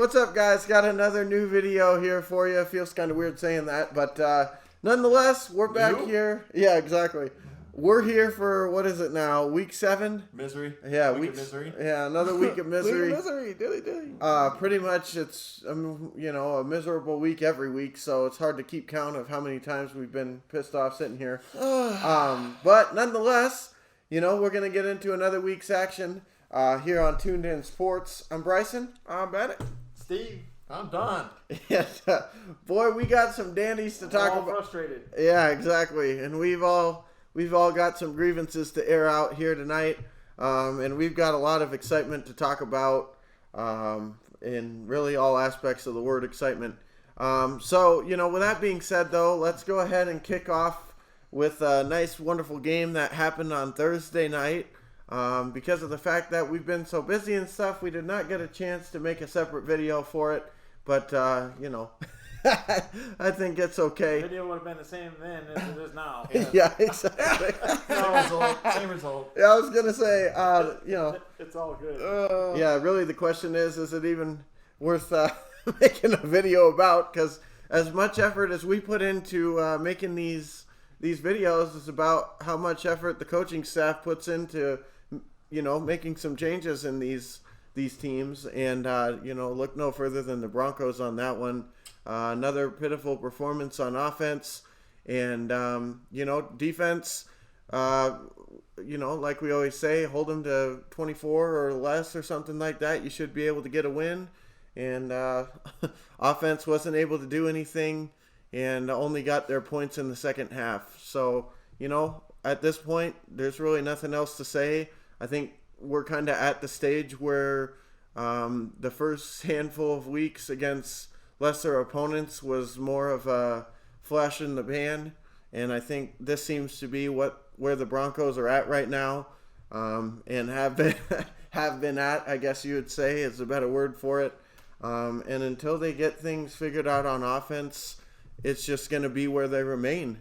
what's up, guys? Got another new video here for you. Feels kind of weird saying that, but nonetheless, we're back here. Yeah, exactly. We're here for, what is it now, week 7? Misery. Yeah, week of misery. Yeah, another week of misery. Week of misery, dilly. Pretty much it's, a miserable week every week, so it's hard to keep count of how many times we've been pissed off sitting here. But nonetheless, we're going to get into another week's action here on Tuned In Sports. I'm Bryson. I'm Bennett. Steve. I'm Don. Yes, boy, we got some dandies to talk about. Frustrated. Yeah, exactly, and we've all got some grievances to air out here tonight, and we've got a lot of excitement to talk about in really all aspects of the word excitement. So, with that being said, though, let's go ahead and kick off with a nice, wonderful game that happened on Thursday night. Because of the fact that we've been so busy and stuff, we did not get a chance to make a separate video for it, but, I think it's okay. The video would have been the same then as it is now. Yeah, exactly. Same result. Yeah, I was going to say, It's all good. yeah, really the question is it even worth making a video about? Because as much effort as we put into making these videos is about how much effort the coaching staff puts into, making some changes in these teams. And, look no further than the Broncos on that one. Another pitiful performance on offense. And, defense, like we always say, hold them to 24 or less or something like that. You should be able to get a win. And offense wasn't able to do anything and only got their points in the second half. So, at this point, there's really nothing else to say. I think we're kind of at the stage where the first handful of weeks against lesser opponents was more of a flash in the pan, and I think this seems to be where the Broncos are at right now, and have been at, I guess you would say, is a better word for it. And until they get things figured out on offense, it's just going to be where they remain,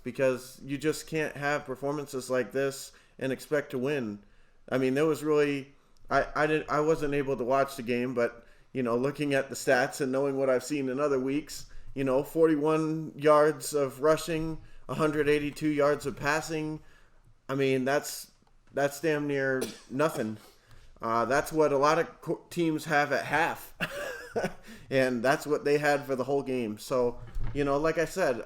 because you just can't have performances like this and expect to win. I mean, there was really, I wasn't able to watch the game, but looking at the stats and knowing what I've seen in other weeks, 41 yards of rushing, 182 yards of passing. I mean, that's damn near nothing. That's what a lot of teams have at half. And that's what they had for the whole game. So, like I said,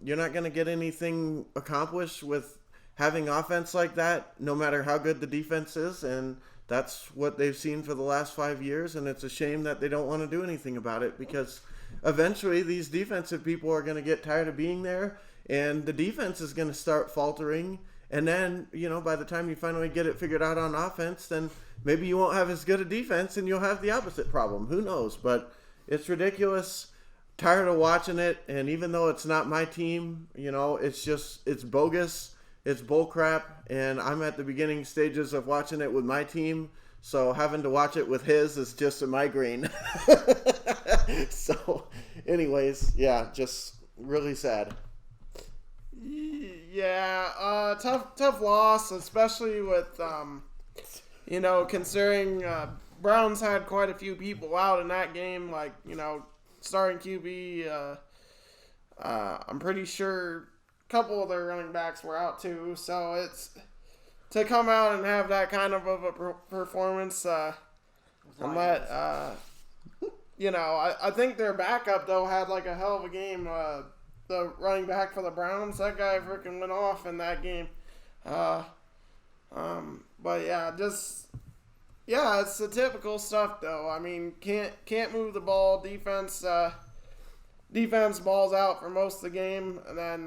you're not going to get anything accomplished with having offense like that, no matter how good the defense is. And that's what they've seen for the last 5 years. And it's a shame that they don't want to do anything about it, because eventually these defensive people are going to get tired of being there, and the defense is going to start faltering. And then, by the time you finally get it figured out on offense, then maybe you won't have as good a defense and you'll have the opposite problem. Who knows? But it's ridiculous. Tired of watching it. And even though it's not my team, it's bogus. It's bullcrap. And I'm at the beginning stages of watching it with my team. So having to watch it with his is just a migraine. So anyways, yeah, just really sad. Yeah, tough loss, especially with, considering Browns had quite a few people out in that game, like, starting QB. I'm pretty sure a couple of their running backs were out too, so it's to come out and have that kind of a performance, I think their backup, though, had like a hell of a game. The running back for the Browns, that guy freaking went off in that game. But it's the typical stuff, though. I mean, can't move the ball. Defense balls out for most of the game, and then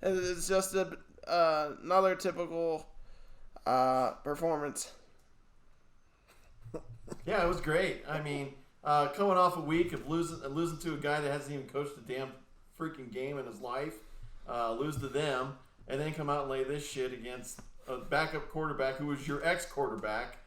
it's just another typical performance. Yeah, it was great. I mean, coming off a week of losing to a guy that hasn't even coached a damn freaking game in his life, lose to them, and then come out and lay this shit against a backup quarterback who was your ex-quarterback,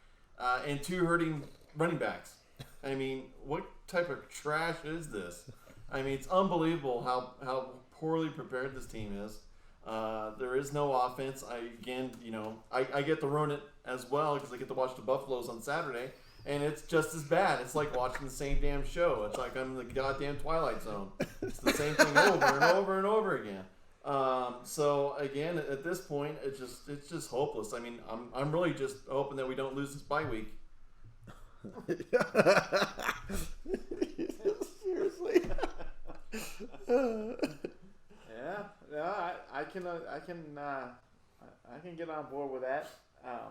and 2 hurting running backs. I mean, what type of trash is this? I mean, it's unbelievable how poorly prepared this team is. There is no offense. I get to ruin it as well because I get to watch the Buffaloes on Saturday. and it's just as bad. It's like watching the same damn show. It's like I'm in the goddamn Twilight Zone. It's the same thing over and over and over again. So again, at this point, it's just hopeless. I mean, I'm really just hoping that we don't lose this bye week. Seriously. Yeah, I can get on board with that. I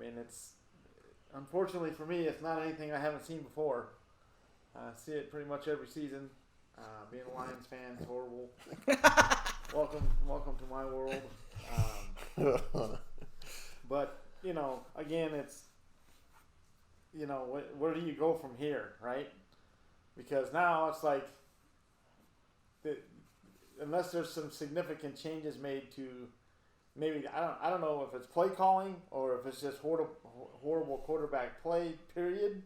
mean, it's unfortunately for me, it's not anything I haven't seen before. I see it pretty much every season. Being a Lions fan is horrible. Welcome to my world. But again, it's where do you go from here, right? Because now it's like, unless there's some significant changes made to maybe I don't know if it's play calling or if it's just horrible quarterback play period,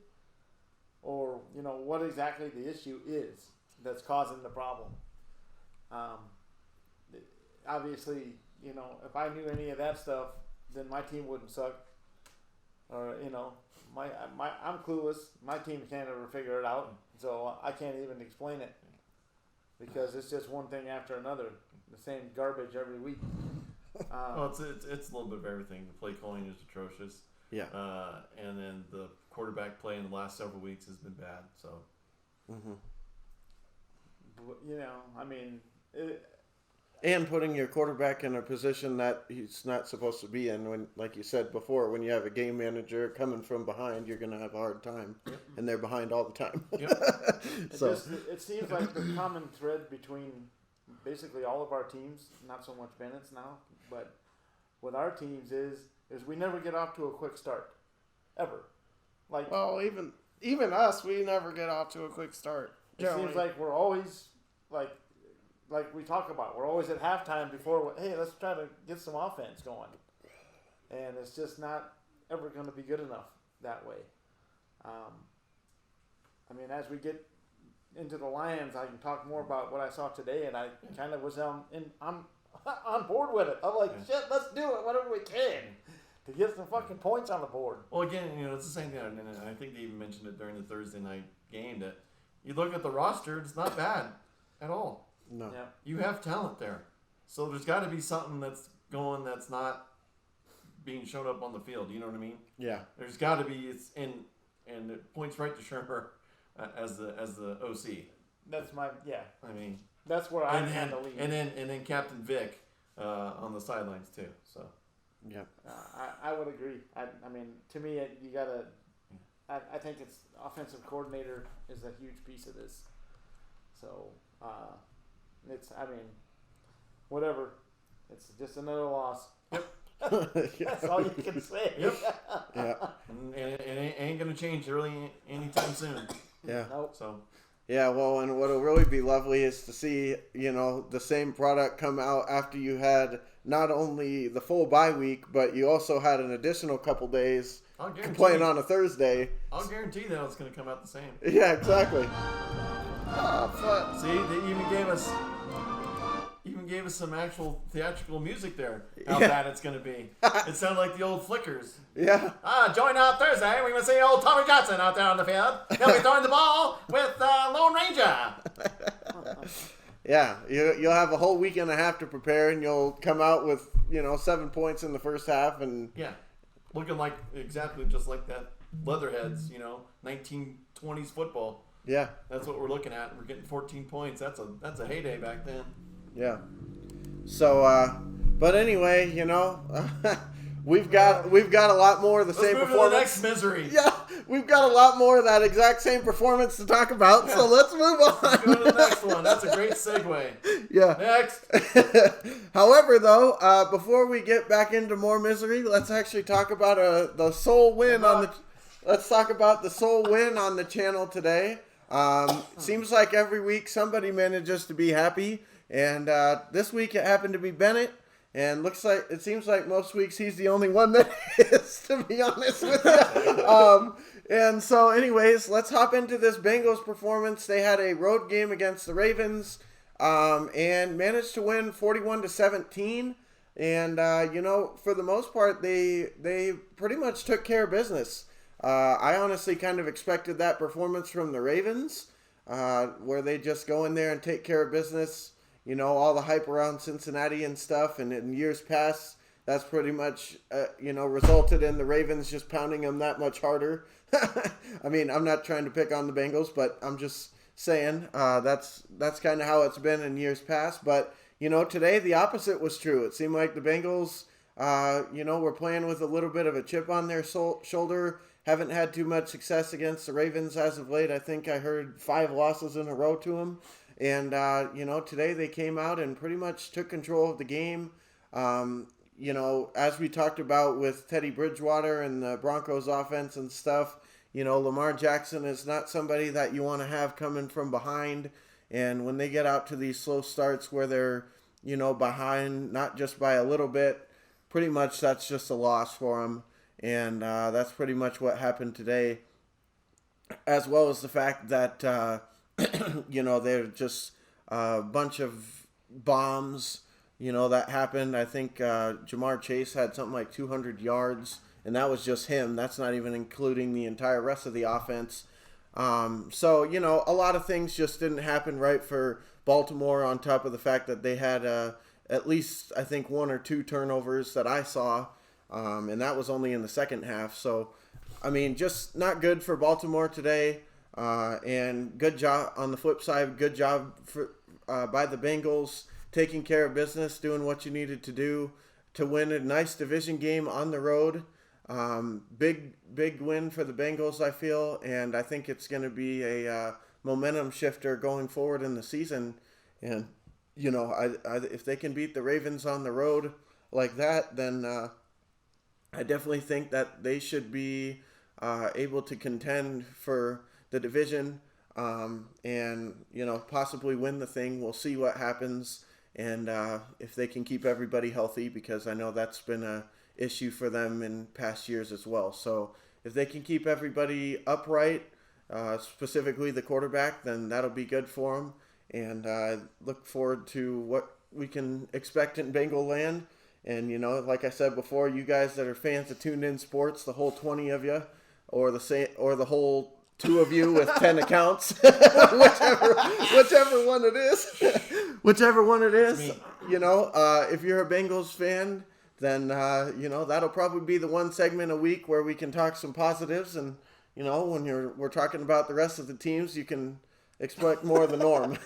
or what exactly the issue is that's causing the problem. Obviously, if I knew any of that stuff, then my team wouldn't suck. Or I'm clueless. My team can't ever figure it out, so I can't even explain it because it's just one thing after another, the same garbage every week. Well, it's a little bit of everything. The play calling is atrocious. Yeah. And then the quarterback play in the last several weeks has been bad. So. Mm-hmm. I mean. And putting your quarterback in a position that he's not supposed to be in, when, like you said before, when you have a game manager coming from behind, you're going to have a hard time, and they're behind all the time. Yep. It seems like the common thread between basically all of our teams, not so much Bennett's now, but with our teams is we never get off to a quick start, ever. Like, well, even us, we never get off to a quick start. It seems like we're always like we talk about, we're always at halftime before, hey, let's try to get some offense going. And it's just not ever going to be good enough that way. I mean, as we get into the Lions, I can talk more about what I saw today, and I kind of was I'm on board with it. I'm like, shit, let's do it whatever we can to get some fucking points on the board. Well, again, it's the same thing, and I think they even mentioned it during the Thursday night game, that you look at the roster, it's not bad at all. No. Yeah. You have talent there. So there's got to be something that's going that's not being shown up on the field. You know what I mean? Yeah. There's got to be, and it points right to Shermer as the OC. That's my, yeah. I mean, that's where I'm kind of leaning. And then Captain Vic on the sidelines too. So. Yeah. I would agree. I mean, to me, you got to, I think it's offensive coordinator is a huge piece of this. So, whatever. It's just another loss. That's all you can say. Yep. Yeah. And it ain't going to change really anytime soon. Yeah. Nope. So. Yeah, well, and what'll really be lovely is to see, the same product come out after you had not only the full bye week, but you also had an additional couple days playing on a Thursday. I'll guarantee that it's going to come out the same. Yeah, exactly. See, they even gave us some actual theatrical music there. How bad it's going to be. It sounded like the old Flickers. Yeah. Join out Thursday. We're going to see old Tommy Johnson out there on the field. He'll be throwing the ball with Lone Ranger. Yeah, you'll have a whole week and a half to prepare, and you'll come out with 7 points in the first half, and yeah, looking like exactly just like that Leatherheads, 1920s football. Yeah, that's what we're looking at. We're getting 14 points. That's a heyday back then. Yeah. So, but anyway, we've got a lot more of the same performance. To the next misery. Yeah, we've got a lot more of that exact same performance to talk about. So let's move on. Let's go to the next one. That's a great segue. Yeah. Next. However, though, before we get back into more misery, let's actually talk about the sole win on the. Let's talk about the sole win on the channel today. Seems like every week somebody manages to be happy, and this week it happened to be Bennett. And it seems like most weeks he's the only one that is, to be honest with you. And so, anyways, let's hop into this Bengals performance. They had a road game against the Ravens, and managed to win 41-17. And for the most part, they pretty much took care of business. I honestly kind of expected that performance from the Ravens, where they just go in there and take care of business. You know, all the hype around Cincinnati and stuff, and in years past, that's pretty much, resulted in the Ravens just pounding them that much harder. I mean, I'm not trying to pick on the Bengals, but I'm just saying that's kind of how it's been in years past. But, today the opposite was true. It seemed like the Bengals, were playing with a little bit of a chip on their shoulder. Haven't had too much success against the Ravens as of late. I think I heard 5 losses in a row to them. And, today they came out and pretty much took control of the game. As we talked about with Teddy Bridgewater and the Broncos offense and stuff, Lamar Jackson is not somebody that you want to have coming from behind. And when they get out to these slow starts where they're, behind, not just by a little bit, pretty much that's just a loss for them. And that's pretty much what happened today, as well as the fact that, they're just a bunch of bombs, that happened. I think Jamar Chase had something like 200 yards, and that was just him. That's not even including the entire rest of the offense. So, a lot of things just didn't happen right for Baltimore, on top of the fact that they had at least, I think, 1 or 2 turnovers that I saw, and that was only in the second half. So, I mean, just not good for Baltimore today. And good job on the flip side. Good job by the Bengals, taking care of business, doing what you needed to do to win a nice division game on the road. Big win for the Bengals, I feel, and I think it's going to be a momentum shifter going forward in the season. And if they can beat the Ravens on the road like that, then I definitely think that they should be able to contend for the division, and possibly win the thing. We'll see what happens, and if they can keep everybody healthy, because I know that's been a issue for them in past years as well. So if they can keep everybody upright, specifically the quarterback, then that'll be good for them. And I look forward to what we can expect in Bengal land. And like I said before, you guys that are fans of Tuned In Sports, the whole 20 of you, or the whole 2 of you with 10 accounts, whichever one it is, if you're a Bengals fan, then, that'll probably be the one segment a week where we can talk some positives. And, when we're talking about the rest of the teams, you can expect more of the norm.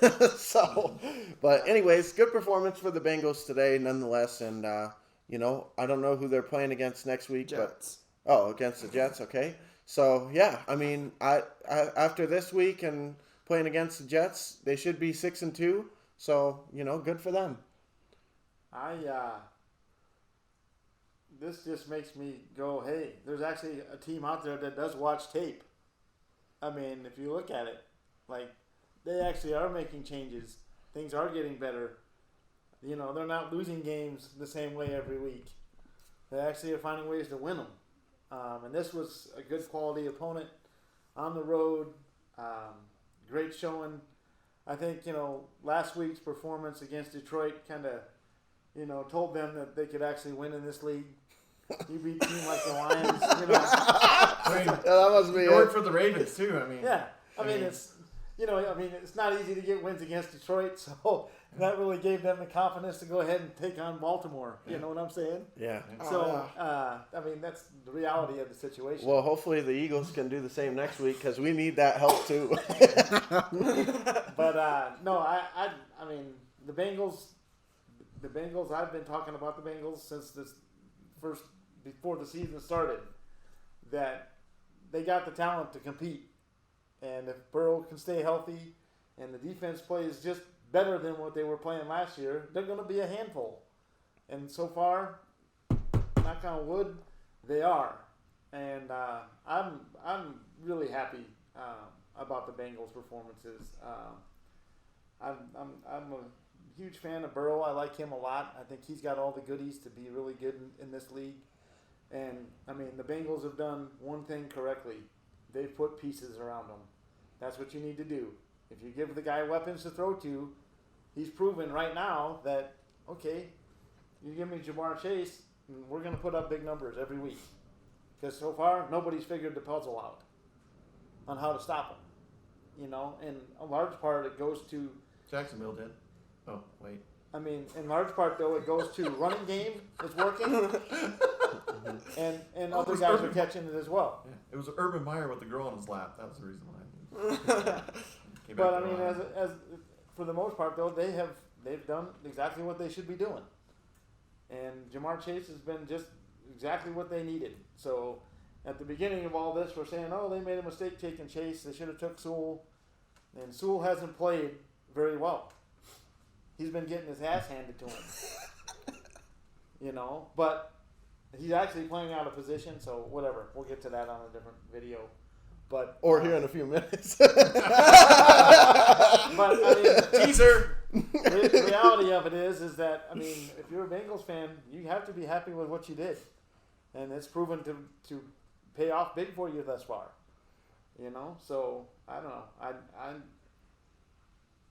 But anyways, good performance for the Bengals today, nonetheless. And, I don't know who they're playing against next week, Jets. Against the Jets. Okay. So, yeah, I mean, I after this week and playing against the Jets, they should be 6-2. So, good for them. This just makes me go, hey, there's actually a team out there that does watch tape. I mean, if you look at it, like, they actually are making changes. Things are getting better. They're not losing games the same way every week. They actually are finding ways to win them. And this was a good quality opponent on the road. Great showing. I think, last week's performance against Detroit kind of, told them that they could actually win in this league. You beat a team like the Lions, I mean, that must be it. For the Ravens, too. I mean, yeah. I mean, it's not easy to get wins against Detroit, so that really gave them the confidence to go ahead and take on Baltimore. You know what I'm saying? Yeah. So, that's the reality of the situation. Well, hopefully the Eagles can do the same next week, because we need that help too. But no, I mean, the Bengals. I've been talking about the Bengals since before the season started. That they got the talent to compete, and if Burrow can stay healthy, and the defense plays just better than what they were playing last year, they're going to be a handful. And so far, knock on wood, they are. And I'm really happy about the Bengals' performances. I'm a huge fan of Burrow. I like him a lot. I think he's got all the goodies to be really good in this league. And, I mean, the Bengals have done one thing correctly. They've put pieces around them. That's what you need to do. If you give the guy weapons to throw to, he's proven right now that, okay, you give me Jamar Chase, and we're going to put up big numbers every week. Because so far, nobody's figured the puzzle out on how to stop them. You know, and a large part it goes to. Jacksonville did. Oh, wait. I mean, in large part though, it goes to running game is working, and other guys are catching it as well. Yeah. It was Urban Meyer with the girl on his lap. That was the reason why. But I mean, as for the most part though, they've done exactly what they should be doing, and Jamar Chase has been just exactly what they needed. So at the beginning of all this, we're saying, oh, they made a mistake taking Chase. They should have took Sewell, and Sewell hasn't played very well. He's been getting his ass handed to him, you know. But he's actually playing out of position, so whatever. We'll get to that on a different video. But Or here in a few minutes. but I mean, teaser. The reality of it is that I mean, if you're a Bengals fan, you have to be happy with what you did, and it's proven to pay off big for you thus far. You know, so I don't know.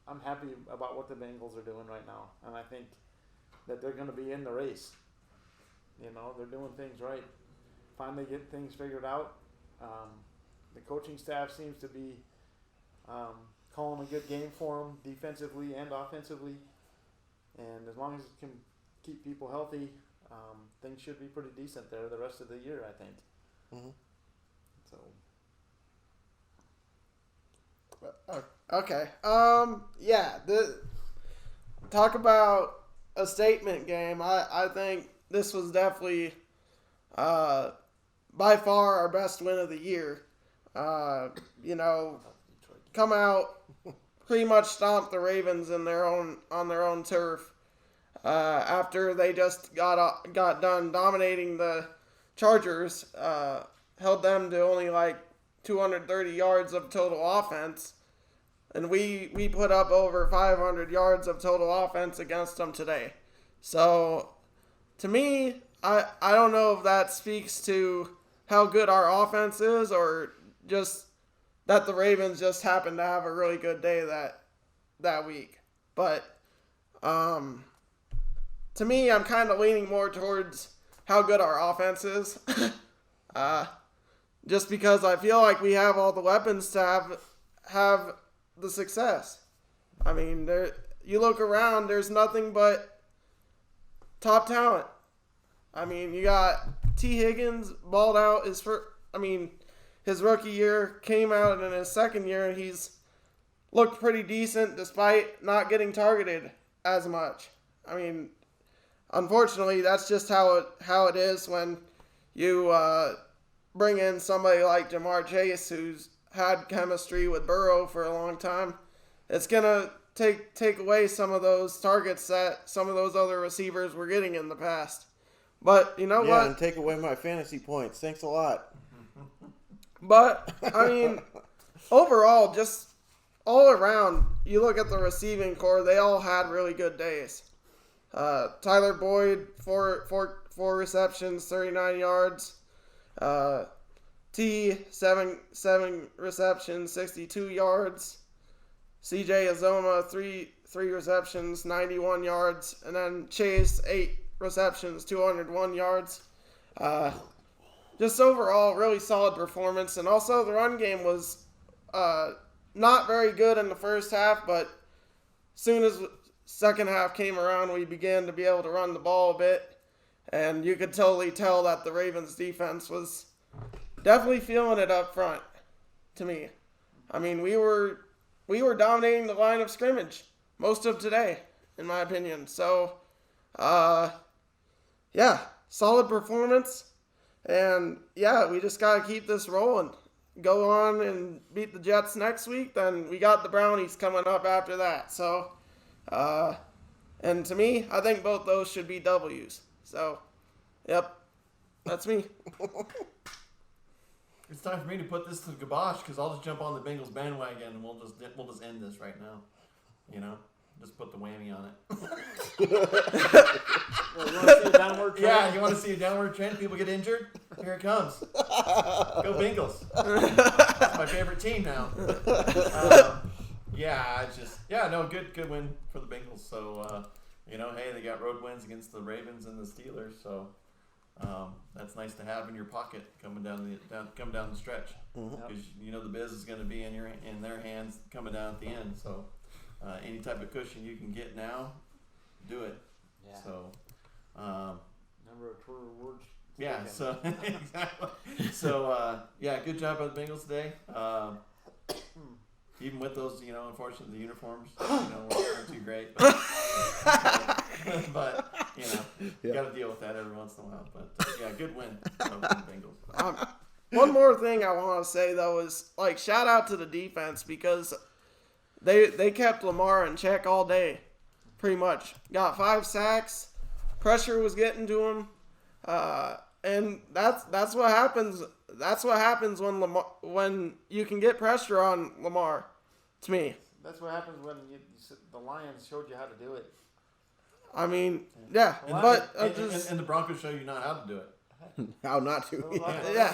I'm happy about what the Bengals are doing right now, and I think that they're going to be in the race. You know, they're doing things right. Finally get things figured out. The coaching staff seems to be calling a good game for them defensively and offensively. And as long as it can keep people healthy, things should be pretty decent there the rest of the year, I think. Mm-hmm. So. Okay. Yeah. Talk about a statement game. I think this was definitely by far our best win of the year. You know, come out, pretty much stomp the Ravens on their own turf. After they just got done dominating the Chargers, held them to only like 230 yards of total offense, and we put up over 500 yards of total offense against them today. So, to me, I don't know if that speaks to how good our offense is or just that the Ravens just happened to have a really good day that week. But to me, I'm kind of leaning more towards how good our offense is. Just because I feel like we have all the weapons to have the success. I mean, you look around, there's nothing but top talent. I mean, you got T. Higgins balled out his rookie year, came out in his second year, and he's looked pretty decent despite not getting targeted as much. I mean, unfortunately, that's just how it is when you bring in somebody like Jamar Chase, who's had chemistry with Burrow for a long time. It's gonna take away some of those targets that some of those other receivers were getting in the past. But you know what? Yeah, and take away my fantasy points. Thanks a lot. But I mean, overall, just all around, you look at the receiving core; they all had really good days. Tyler Boyd, four receptions, 39 yards. Seven receptions, 62 yards. CJ Azoma, three receptions, 91 yards. And then Chase, 8 receptions, 201 yards. Just overall, really solid performance. And also, the run game was not very good in the first half, but soon as second half came around, we began to be able to run the ball a bit. And you could totally tell that the Ravens defense was definitely feeling it up front, to me. I mean, we were dominating the line of scrimmage most of today, in my opinion. So, yeah, solid performance. And, yeah, we just got to keep this rolling. Go on and beat the Jets next week. Then we got the Brownies coming up after that. So, and to me, I think both those should be W's. So, yep, that's me. It's time for me to put this to the kibosh because I'll just jump on the Bengals bandwagon and we'll just end this right now. You know, just put the whammy on it. Well, you want to see a downward trend? Yeah, you want to see a downward trend? People get injured? Here it comes. Go Bengals. That's my favorite team now. Good win for the Bengals. So, hey, they got road wins against the Ravens and the Steelers. So, that's nice to have in your pocket coming down the stretch, because you know the biz is going to be in their hands coming down at the end. So any type of cushion you can get now, do it. Yeah. So Number of true words. yeah. So exactly. So yeah, good job by the Bengals today. Even with those, unfortunately the uniforms, weren't too great. But you got to deal with that every once in a while. But yeah, good win for the Bengals. One more thing I want to say though is shout out to the defense, because they kept Lamar in check all day, pretty much. Got 5 sacks, pressure was getting to him, and that's what happens. That's what happens when you can get pressure on Lamar. To me, That's what happens when the Lions showed you how to do it. I mean, yeah, Well, but And the Broncos show you not how to do it. How not to. yeah.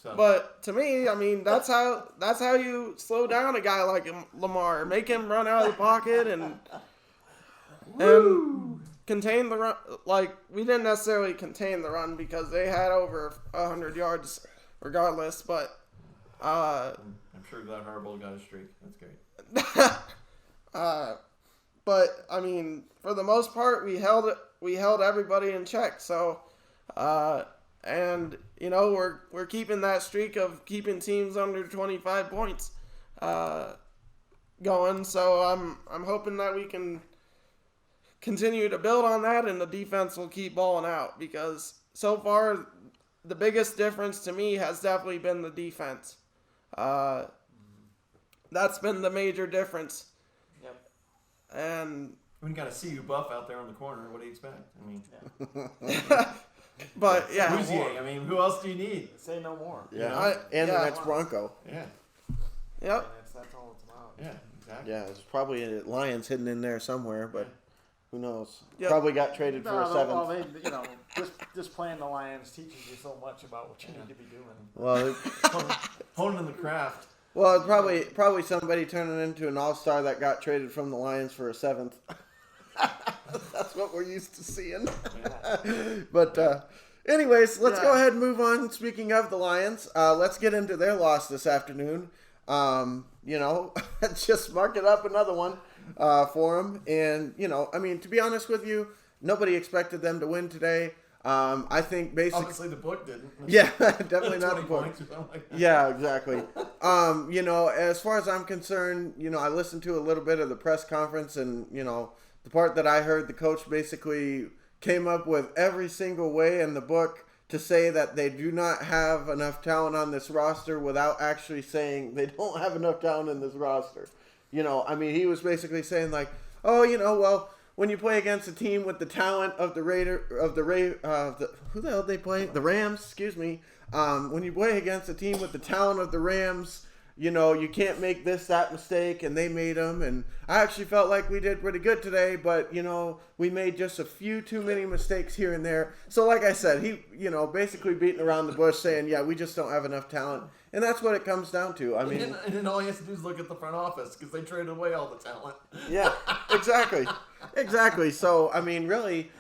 So But to me, I mean, that's how you slow down a guy like Lamar. Make him run out of the pocket and contain the run. We didn't necessarily contain the run because they had over 100 yards regardless. But I'm sure Glenn Harbaugh got a streak. That's great. but I mean, for the most part, we held everybody in check. So, and we're keeping that streak of keeping teams under 25 points going. So I'm hoping that we can continue to build on that, and the defense will keep balling out, because so far the biggest difference to me has definitely been the defense. That's been the major difference. Yep. And We got to see you buff out there on the corner. What do you expect? I mean, but yeah, Bouzier, I mean, who else do you need? Say no more. Yeah. And the next Bronco. Yeah. yep. That's all it's about. Yeah. Exactly. Yeah, there's probably a Lions hidden in there somewhere, but who knows? Yep. Probably got traded for a seventh. Well, just playing the Lions teaches you so much about what you need to be doing. Well, Honing the craft. well, it's probably somebody turning into an all-star that got traded from the Lions for a seventh. That's what we're used to seeing. But anyways, let's go ahead and move on. Speaking of the Lions, let's get into their loss this afternoon. Just mark it up another one for them. And, I mean, to be honest with you, nobody expected them to win today. I think basically... Obviously the book didn't. Yeah, definitely not the 20 book. points or something like that. Yeah, exactly. As far as I'm concerned, I listened to a little bit of the press conference, and, the part that I heard, the coach basically came up with every single way in the book to say that they do not have enough talent on this roster without actually saying they don't have enough talent in this roster. He was basically saying when you play against a team with the talent of the who the hell did they play? The Rams, excuse me. When you play against a team with the talent of the Rams, you can't make that mistake, and they made them. And I actually felt like we did pretty good today, but, we made just a few too many mistakes here and there. So like I said, he, basically beating around the bush saying, yeah, we just don't have enough talent. And that's what it comes down to. I mean, and then all he has to do is look at the front office, because they traded away all the talent. Yeah, exactly. Exactly. So, I mean, really,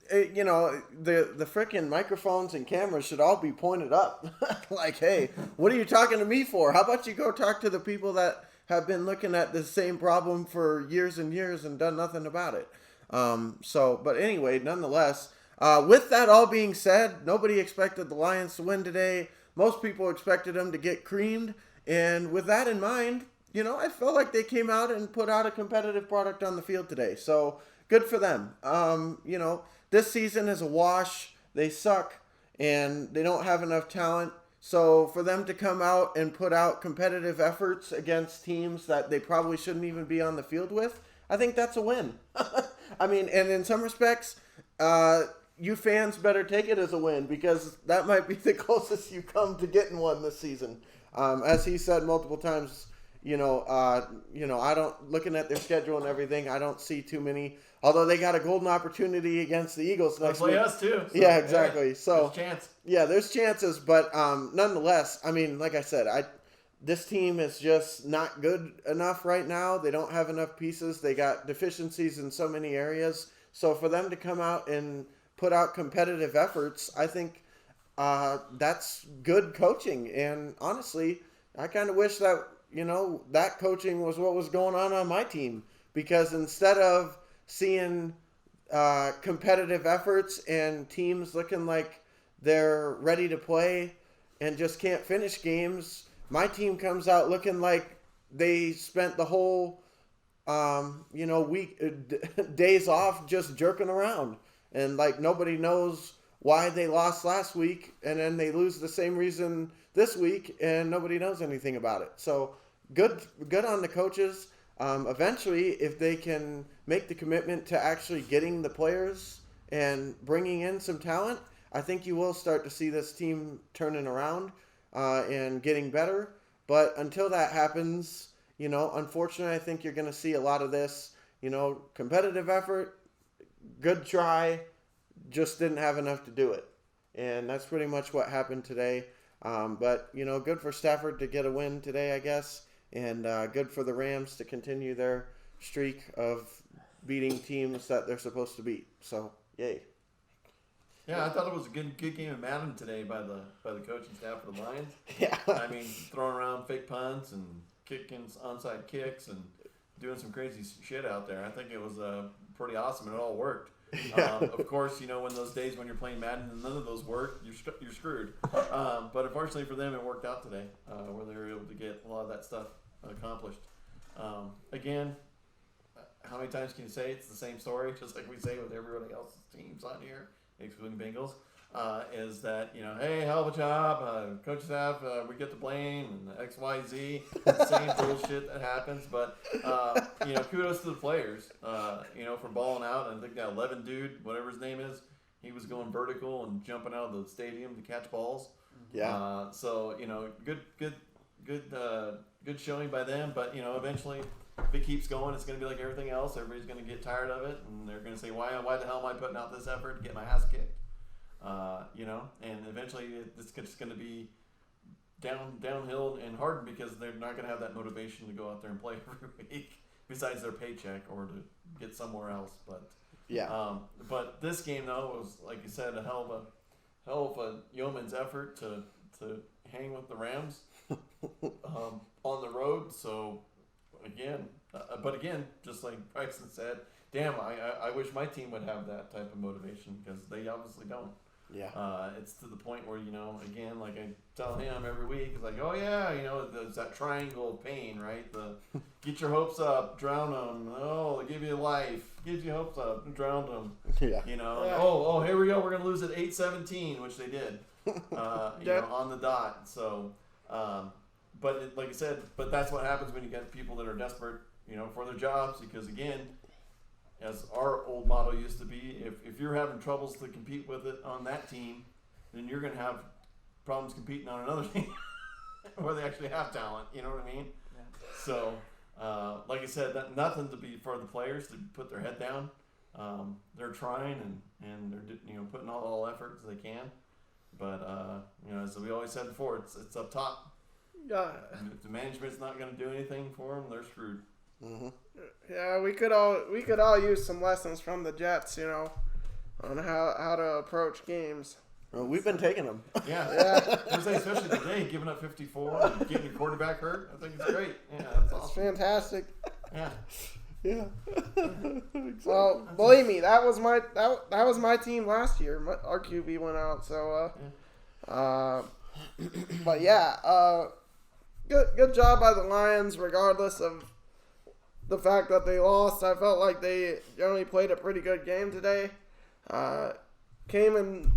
the freaking microphones and cameras should all be pointed up. Like, hey, what are you talking to me for? How about you go talk to the people that have been looking at the same problem for years and years and done nothing about it? But anyway, nonetheless, with that all being said, nobody expected the Lions to win today. Most people expected them to get creamed. And with that in mind, I felt like they came out and put out a competitive product on the field today. So good for them. This season is a wash. They suck, and they don't have enough talent. So for them to come out and put out competitive efforts against teams that they probably shouldn't even be on the field with, I think that's a win. I mean, and in some respects, you fans better take it as a win, because that might be the closest you come to getting one this season. As he said multiple times, I don't, looking at their schedule and everything, I don't see too many. Although they got a golden opportunity against the Eagles next week. Play us too. So, yeah, exactly. So there's a chance. Yeah, there's chances, but nonetheless, I mean, like I said, this team is just not good enough right now. They don't have enough pieces. They got deficiencies in so many areas. So for them to come out and put out competitive efforts, I think that's good coaching. And honestly, I kind of wish that, that coaching was what was going on my team, because instead of seeing competitive efforts and teams looking like they're ready to play and just can't finish games, my team comes out looking like they spent the whole week days off just jerking around, and like nobody knows why they lost last week, and then they lose the same reason this week, and nobody knows anything about it. So good on the coaches. Eventually, if they can make the commitment to actually getting the players and bringing in some talent, I think you will start to see this team turning around and getting better. But until that happens, unfortunately, I think you're going to see a lot of this, competitive effort, good try, just didn't have enough to do it. And that's pretty much what happened today. But, good for Stafford to get a win today, I guess. And good for the Rams to continue their streak of beating teams that they're supposed to beat. So, yay. Yeah, I thought it was a good game of Madden today by the coaching staff for the Lions. Yeah. I mean, throwing around fake punts and kicking onside kicks and doing some crazy shit out there. I think it was pretty awesome, and it all worked. Yeah. Of course, when those days when you're playing Madden and none of those work, you're screwed. But unfortunately for them, it worked out today, where they were able to get a lot of that stuff accomplished. Again, how many times can you say it's the same story, just like we say with everybody else's teams on here, excluding Bengals, is that, hey, hell of a job, coach staff, we get the blame, and X, Y, Z, the same bullshit that happens. But, kudos to the players, for balling out. And I think that 11 dude, whatever his name is, he was going vertical and jumping out of the stadium to catch balls. Yeah. So, good showing by them. But, eventually, if it keeps going, it's going to be like everything else. Everybody's going to get tired of it, and they're going to say, why the hell am I putting out this effort to get my ass kicked? And eventually it's just going to be downhill and hardened, because they're not going to have that motivation to go out there and play every week besides their paycheck or to get somewhere else. But Yeah. But this game though was, like you said, a hell of a yeoman's effort to hang with the Rams on the road. So again, just like Bryson said, damn, I wish my team would have that type of motivation, because they obviously don't. Yeah. It's to the point where, again, like I tell him every week, it's like, oh yeah, there's that triangle of pain, right? The get your hopes up, drown them. Oh, give you life, gives you hopes up, drown them. Yeah. Oh, here we go. We're gonna lose at 8-17, which they did. On the dot. So, like I said, but that's what happens when you get people that are desperate, for their jobs, because again, as our old motto used to be, if you're having troubles to compete with it on that team, then you're going to have problems competing on another team where they actually have talent. You know what I mean? Yeah. So, like I said, nothing to be for the players to put their head down. They're trying and they're putting all effort as they can. But as we always said before, it's up top. Yeah. And if the management's not going to do anything for them, they're screwed. Mm-hmm. Yeah, we could all use some lessons from the Jets, on how to approach games. Well, we've been taking them. Yeah. Especially today, giving up 54 and getting your quarterback hurt. I think it's great. Yeah, that's awesome. Fantastic. Yeah. Yeah. Exactly. Well, believe me, that was my team last year. Our QB went out, so but yeah, good job by the Lions, regardless of the fact that they lost. I felt like they generally played a pretty good game today. Came and,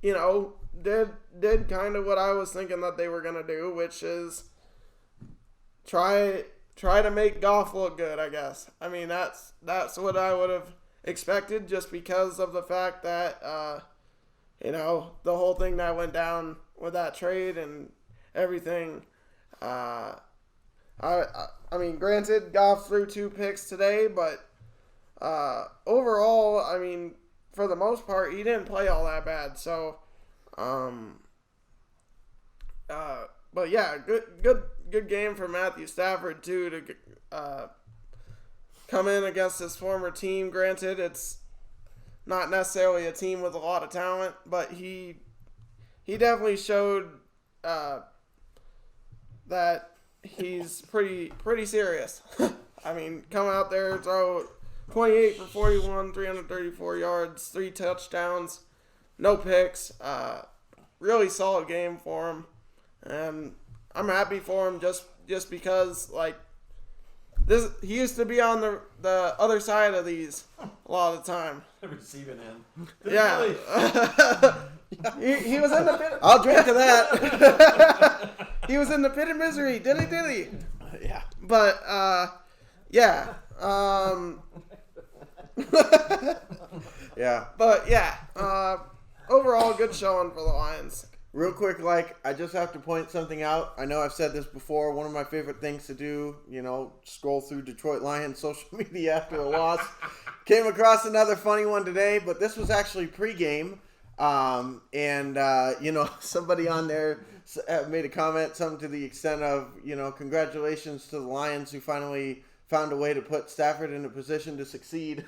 did kind of what I was thinking that they were going to do, which is try to make Goff look good, I guess. I mean, that's what I would have expected, just because of the fact that, the whole thing that went down with that trade and everything. I mean, granted, Goff threw 2 picks today, but overall, I mean, for the most part, he didn't play all that bad. So, but yeah, good game for Matthew Stafford too, to come in against his former team. Granted, it's not necessarily a team with a lot of talent, but he definitely showed that he's pretty serious. I mean, come out there, throw 28 for 41, 334 yards, 3 touchdowns, no picks. Really solid game for him, and I'm happy for him just because he used to be on the other side of these a lot of the time. Receiving end. Yeah. he was in the pit. I'll drink to that. He was in the pit of misery. Dilly. Yeah. But yeah. Yeah. But yeah. Overall, good showing for the Lions. Real quick, I just have to point something out. I know I've said this before. One of my favorite things to do, scroll through Detroit Lions social media after a loss. Came across another funny one today, but this was actually pregame. Somebody on there made a comment, something to the extent of, congratulations to the Lions who finally found a way to put Stafford in a position to succeed.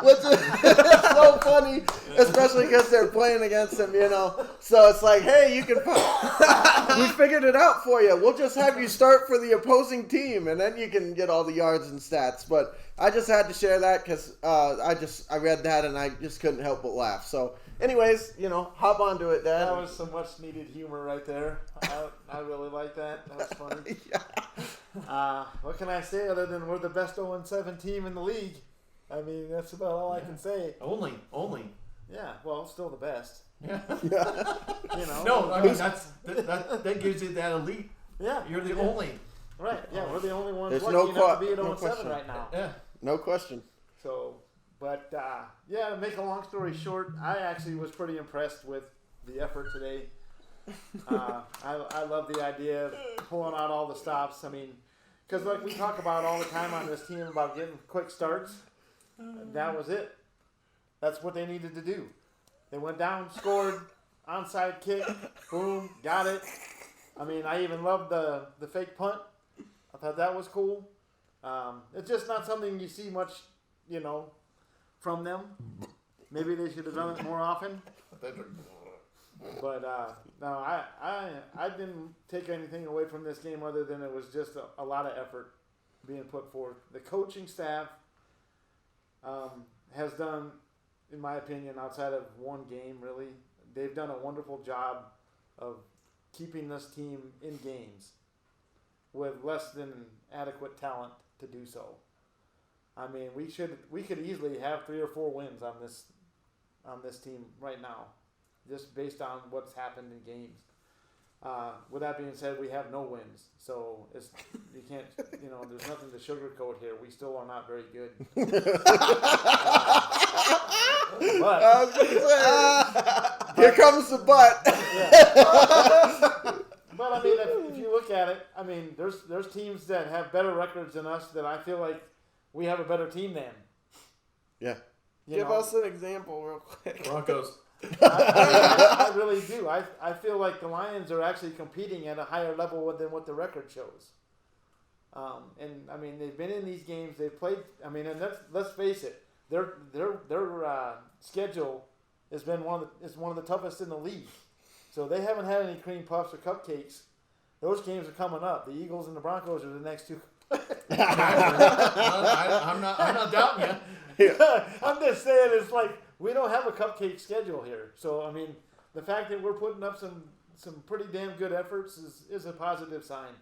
Which is so funny, especially because they're playing against him, So it's like, hey, we figured it out for you. We'll just have you start for the opposing team, and then you can get all the yards and stats. But I just had to share that because I read that and I just couldn't help but laugh. So, anyways, hop onto it, Dad. That was some much needed humor right there. I really like that. That was funny. Yeah. What can I say other than we're the best 0-7 team in the league? I mean, that's about all I can say. Only. Yeah, well, still the best. Yeah. No, I mean that gives you that elite. Yeah, You're the only. Right. Yeah, we're the only ones There's lucky enough to be at no 0-7 question. right now. Yeah. No question. So, but to make a long story short, I actually was pretty impressed with the effort today. I love the idea of pulling out all the stops. I mean, because we talk about all the time on this team about getting quick starts. That was it. That's what they needed to do. They went down, scored, onside kick, boom, got it. I mean, I even loved the fake punt. I thought that was cool. It's just not something you see much, from them. Maybe they should have done it more often. But no, I didn't take anything away from this game other than it was just a lot of effort being put forth. The coaching staff has done, in my opinion, outside of one game, really, they've done a wonderful job of keeping this team in games with less than adequate talent to do so. I mean, we could easily have 3 or 4 wins on this team right now, just based on what's happened in games. With that being said, we have no wins, so you can't, there's nothing to sugarcoat here. We still are not very good. But I was gonna say, here comes the butt. But I mean, if you look at it, I mean, there's teams that have better records than us that I feel like we have a better team than. Yeah. Give us an example real quick. Broncos. I really do. I feel like the Lions are actually competing at a higher level than what the record shows. And I mean, they've been in these games. They've played. I mean, and let's face it, their schedule has been one of the toughest in the league. So they haven't had any cream puffs or cupcakes. Those games are coming up. The Eagles and the Broncos are the next two. I'm not doubting you. I'm just saying, it's like we don't have a cupcake schedule here. So I mean, the fact that we're putting up some pretty damn good efforts is a positive sign.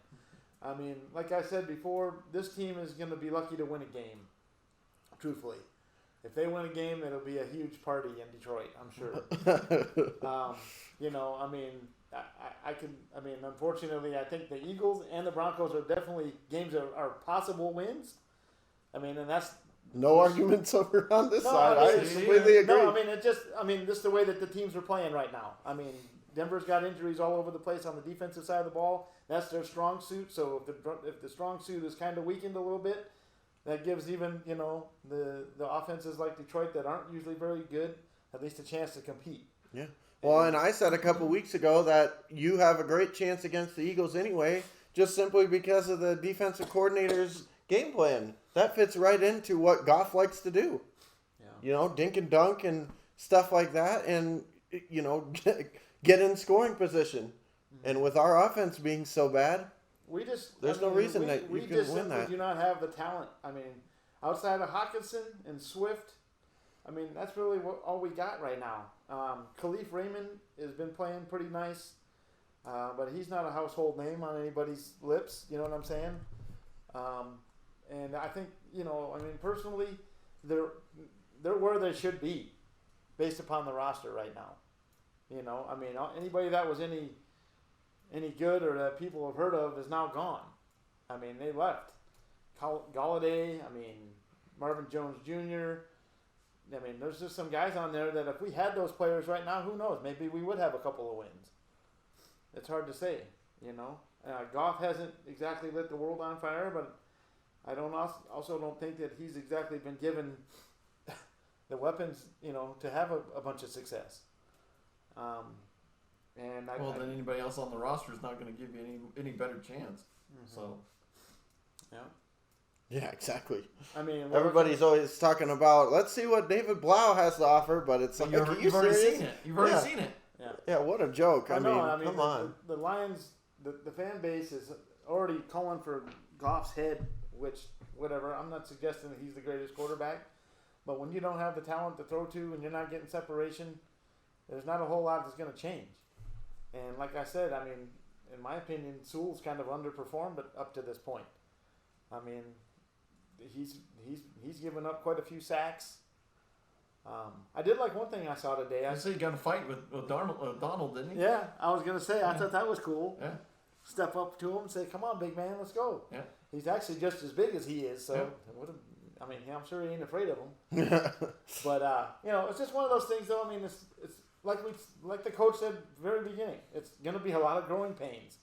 I mean, like I said before, this team is going to be lucky to win a game. Truthfully, if they win a game, it'll be a huge party in Detroit, I'm sure. I mean, I mean, unfortunately, I think the Eagles and the Broncos are definitely games that are possible wins. I mean, and that's no arguments over on this side. I mean, I completely agree. No, I mean, this is the way that the teams are playing right now. I mean, Denver's got injuries all over the place on the defensive side of the ball. That's their strong suit. So if the strong suit is kind of weakened a little bit, that gives even the offenses like Detroit that aren't usually very good at least a chance to compete. Yeah. Well, and I said a couple weeks ago that you have a great chance against the Eagles anyway, just simply because of the defensive coordinators game plan. That fits right into what Goff likes to do. Yeah. You know, dink and dunk and stuff like that, and you know, get in scoring position. And with our offense being so bad, there's no reason that you can win that. We do not have the talent. I mean, outside of Hawkinson and Swift, I mean, that's really all we got right now. Khalif Raymond has been playing pretty nice, but he's not a household name on anybody's lips. You know what I'm saying? And I think, you know, I mean, personally, they're where they should be based upon the roster right now. You know, I mean, anybody that was any good or that people have heard of is now gone. I mean, they left. Galladay, I mean, Marvin Jones Jr., I mean, there's just some guys on there that if we had those players right now, who knows? Maybe we would have a couple of wins. It's hard to say, you know. Goff hasn't exactly lit the world on fire, but I also don't think that he's exactly been given the weapons, you know, to have a bunch of success. Then anybody else on the roster is not going to give you any better chance. Mm-hmm. So, yeah. Yeah, exactly. I mean, everybody's always talking about, let's see what David Blau has to offer, but it's like, you've already seen it. You've already seen it. Yeah. Yeah, what a joke. I mean, come on. The Lions, the fan base is already calling for Goff's head, which, whatever, I'm not suggesting that he's the greatest quarterback, but when you don't have the talent to throw to and you're not getting separation, there's not a whole lot that's going to change. And like I said, I mean, in my opinion, Sewell's kind of underperformed up to this point. I mean, he's given up quite a few sacks. I did like one thing I saw today. I see he got a fight with Donald, didn't he? Yeah, I was gonna say I thought that was cool. Yeah. Step up to him and say, "Come on, big man, let's go." Yeah. He's actually just as big as he is, so yeah. I'm sure he ain't afraid of him. But you know, it's just one of those things, though. I mean, it's like the coach said at the very beginning. It's gonna be a lot of growing pains.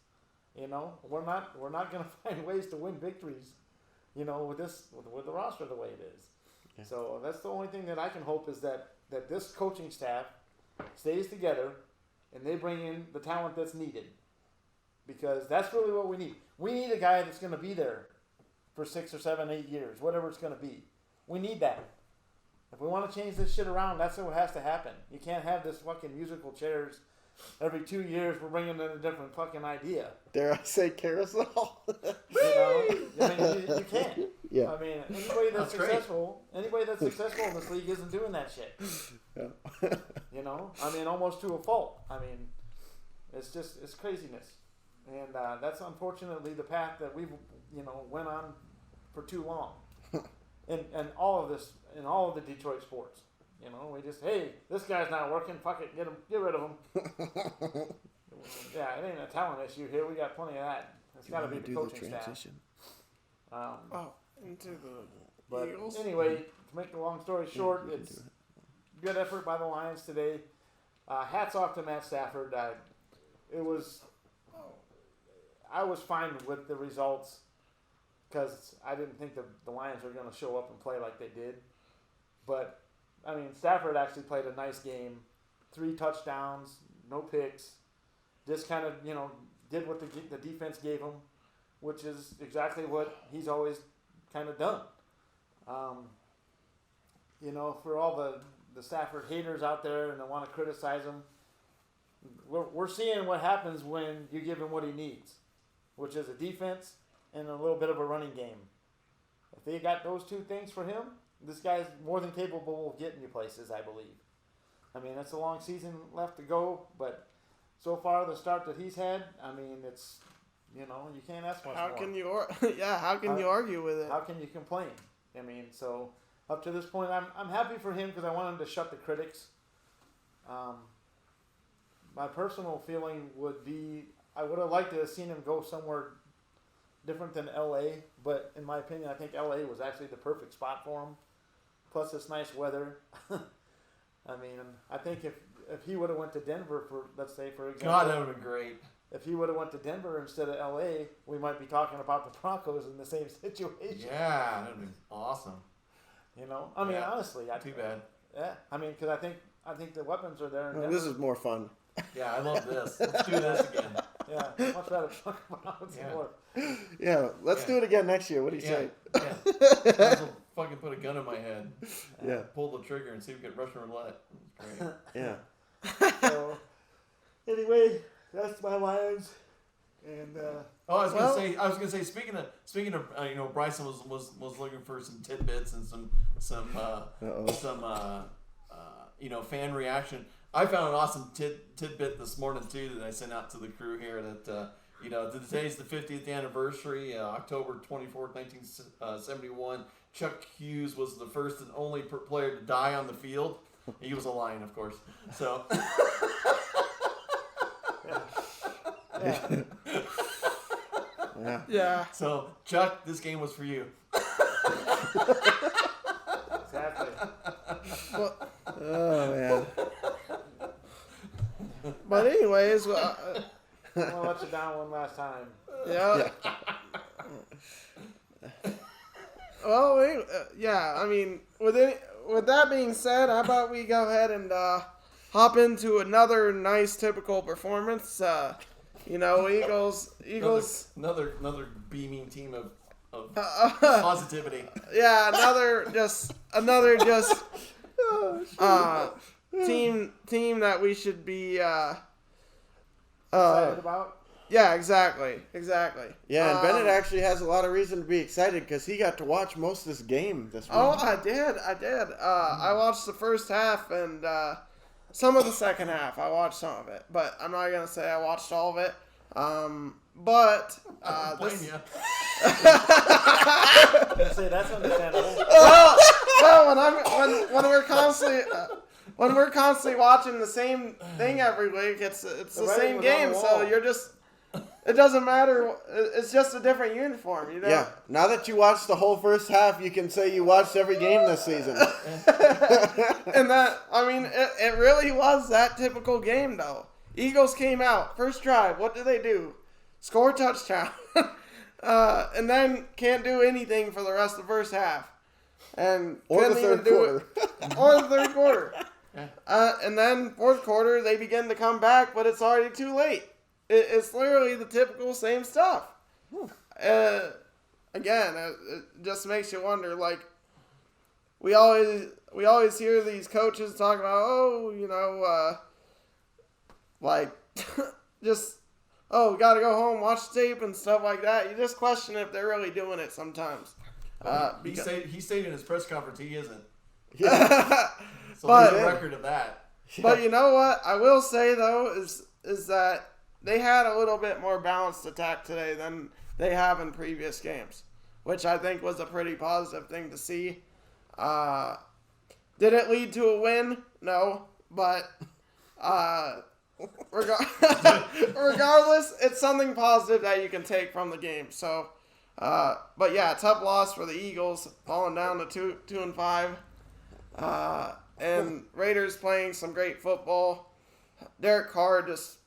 You know, we're not gonna find ways to win victories. You know, with the roster the way it is. Yeah. So that's the only thing that I can hope is that this coaching staff stays together and they bring in the talent that's needed. Because that's really what we need. We need a guy that's going to be there for 6 or 7, 8 years, whatever it's going to be. We need that. If we want to change this shit around, that's what has to happen. You can't have this fucking musical chairs. Every 2 years, we're bringing in a different fucking idea. Dare I say carousel? You know, I mean, you can't. Yeah. I mean, anybody that's successful in this league isn't doing that shit. Yeah. You know, I mean, almost to a fault. I mean, it's craziness, and that's unfortunately the path that we've went on for too long. And all of this in all of the Detroit sports. You know, we just, hey, this guy's not working. Fuck it, get rid of him. Yeah, it ain't a talent issue here. We got plenty of that. It's got to be the coaching staff. Into the but Eagles. Anyway, to make the long story short, it's good effort by the Lions today. Hats off to Matt Stafford. I was fine with the results because I didn't think the Lions were going to show up and play like they did. But I mean, Stafford actually played a nice game. 3 touchdowns, no picks. Just kind of, did what the defense gave him, which is exactly what he's always kind of done. For all the Stafford haters out there and that want to criticize him, we're seeing what happens when you give him what he needs, which is a defense and a little bit of a running game. If they got those 2 things for him, this guy's more than capable of getting you places, I believe. I mean, it's a long season left to go, but so far the start that he's had, I mean, it's, you can't ask much more. How can you argue with it? How can you complain? I mean, so up to this point, I'm happy for him because I want him to shut the critics. My personal feeling would be I would have liked to have seen him go somewhere different than L.A., but in my opinion, I think L.A. was actually the perfect spot for him. Plus, it's nice weather. I mean, I think if he would have went to Denver for example. God, that would have been great. If he would have went to Denver instead of L.A., we might be talking about the Broncos in the same situation. Yeah, that would be awesome. I mean, honestly, too bad. Yeah, I mean, because I think the weapons are there. This is more fun. Yeah, I love this. Let's do this again. Yeah, much better talk about some more. Yeah, let's do it again next year. What do you say? Yeah. Might as well fucking put a gun in my head. Yeah. Pull the trigger and see if we get Russian roulette. It's great. Yeah. So, anyway, that's my Lions. And I was gonna say. Speaking of, Bryson was looking for some tidbits and some fan reaction. I found an awesome tidbit this morning too that I sent out to the crew here. That today's the 50th anniversary, October 24th, 1971. Chuck Hughes was the first and only player to die on the field. He was a Lion, of course. So. yeah. Yeah. Yeah. So, Chuck, this game was for you. Exactly. Well, Oh man. but anyways, I'm gonna let you down one last time. yeah. Well, I mean, with that being said, how about we go ahead and hop into another nice typical performance? Eagles. Another beaming team of positivity. Yeah, another team that we should be Excited about? Yeah, exactly. Yeah, and Bennett actually has a lot of reason to be excited because he got to watch most of this game this week. Oh, I did. I watched the first half and some of the second half. I watched some of it, but I'm not gonna say I watched all of it. But Blame you. I'd say that's understandable. when we're constantly watching the same thing every week, it's the same game. So you're just. It doesn't matter. It's just a different uniform, you know? Yeah. Now that you watched the whole first half, you can say you watched every game this season. And it really was that typical game, though. Eagles came out, first drive. What do? Score a touchdown. And then can't do anything for the rest of the first half. And Or the third quarter. Or the third quarter. And then fourth quarter, they begin to come back, but it's already too late. It's literally the typical same stuff. Again, it just makes you wonder. Like we always hear these coaches talking about, we gotta go home, watch tape and stuff like that. You just question if they're really doing it sometimes. He stated in his press conference he isn't. Yeah. So there's a record of that. But you know what? I will say though is that they had a little bit more balanced attack today than they have in previous games, which I think was a pretty positive thing to see. Did it lead to a win? No, but regardless, it's something positive that you can take from the game. So, but yeah, tough loss for the Eagles, falling down to 2-5, and Raiders playing some great football. Derek Carr just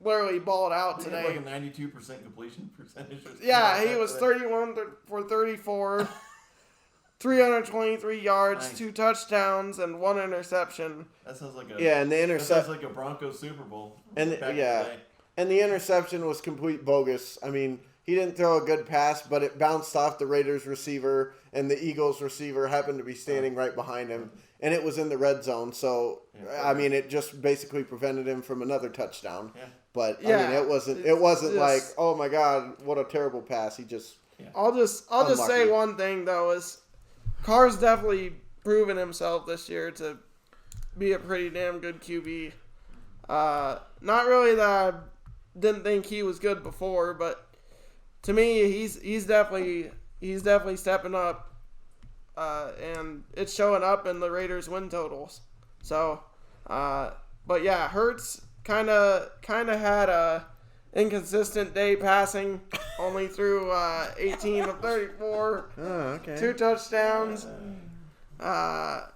literally balled out today. Like a 92% completion percentage. Yeah, he was 31 for 34, 323 yards, Nice. 2 touchdowns, and 1 interception. That sounds like And the that sounds like a Broncos Super Bowl. And back in the yeah, day. and the interception was complete bogus. I mean, he didn't throw a good pass, but it bounced off the Raiders receiver, and the Eagles receiver happened to be standing right behind him, and it was in the red zone. So I mean, it just basically prevented him from another touchdown. Yeah. But Yeah, I mean, it wasn't just- like, oh my God, what a terrible pass. He just I'll just say Unlucky. one thing though is Carr's definitely proven himself this year to be a pretty damn good QB. Not really that I didn't think he was good before, but to me he's definitely stepping up, and it's showing up in the Raiders win totals. So, but yeah, Hurts kind of had a inconsistent day passing, only threw 18 of 34, oh okay. 2 touchdowns. But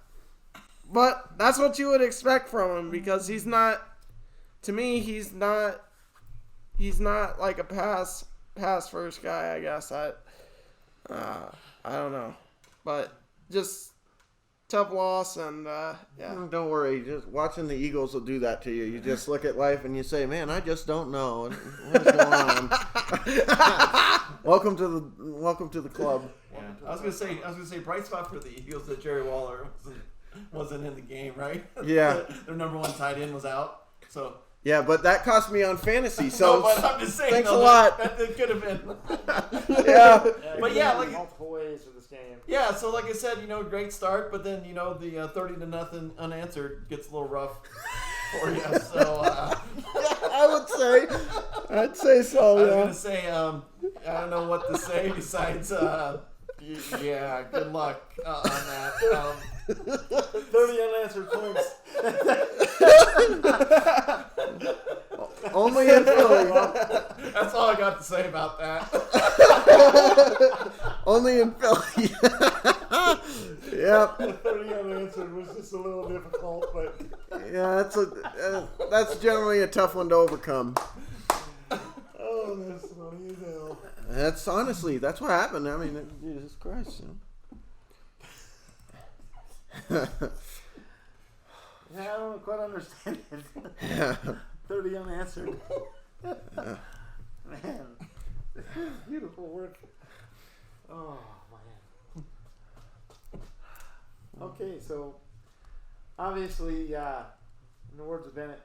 that's what you would expect from him because he's not. To me, he's not like a pass first guy. I guess I don't know, but just tough loss, and yeah. Don't worry. Just watching the Eagles will do that to you. You just look at life and you say, "Man, I just don't know what is going on." Welcome to the club. Yeah. I was gonna say bright spot for the Eagles that Jerry Waller wasn't in the game, right? Yeah. Their number one tight end was out. So Yeah, but that cost me on fantasy. So no, but I'm just saying, thanks though, a lot. That could have been. Yeah. But yeah, like multiple ways for this game. Yeah, so like I said, great start, but then the 30-0 unanswered gets a little rough for you. So I'd say so. I was Yeah. gonna say, I don't know what to say besides, yeah, good luck on that. 30 unanswered points. Only in Philly. That's all I got to say about that. Only in Philly. Yep. 30 unanswered was just a little difficult, but Yeah, that's generally a tough one to overcome. oh, that's funny as hell. That's what happened. I mean, Jesus Christ. Yeah, I don't quite understand it. Yeah. 30 unanswered. Man, beautiful work. Oh, man. Okay, so obviously, in the words of Bennett,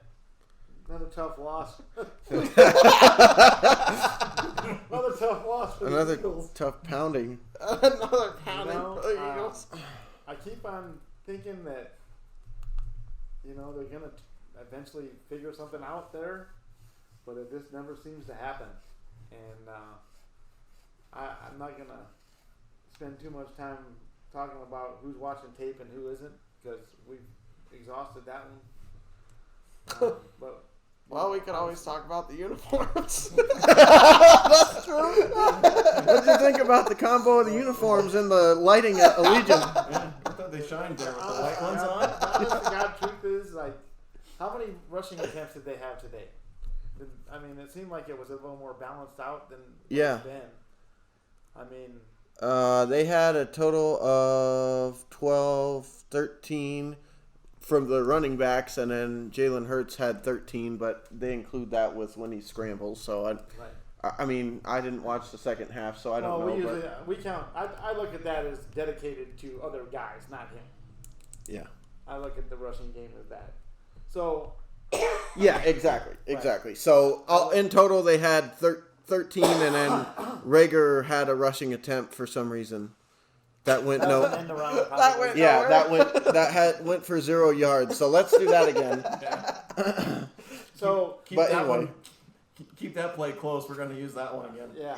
another tough loss. Another tough loss for Another the Eagles. tough pounding. Another pounding You know, for the Eagles. I keep on thinking that, they're going to eventually figure something out there, but it just never seems to happen. And I'm not going to spend too much time talking about who's watching tape and who isn't, because we've exhausted that one. But Well, we could always talk about the uniforms. That's true. What did you think about the combo of the uniforms and the lighting at Allegiant? Yeah, I thought they shined there with the white ones on. Honest to God, truth is, like, how many rushing attempts did they have today? I mean, it seemed like it was a little more balanced out than Yeah. it's been. I mean, They had a total of 12, 13 from the running backs, and then Jalen Hurts had 13, but they include that with when he scrambles. So right. I mean, I didn't watch the second half, so I don't know. We usually we count. I look at that as dedicated to other guys, not him. Yeah. I look at the rushing game as that. So Yeah, exactly. So in total, they had 13, and then Rager had a rushing attempt for some reason. That went that no. was an end around, That probably. went- Yeah, nowhere. went for 0 yards. So let's do that again. So Keep But that anyway. one. Keep that play close. We're going to use that one again. yeah.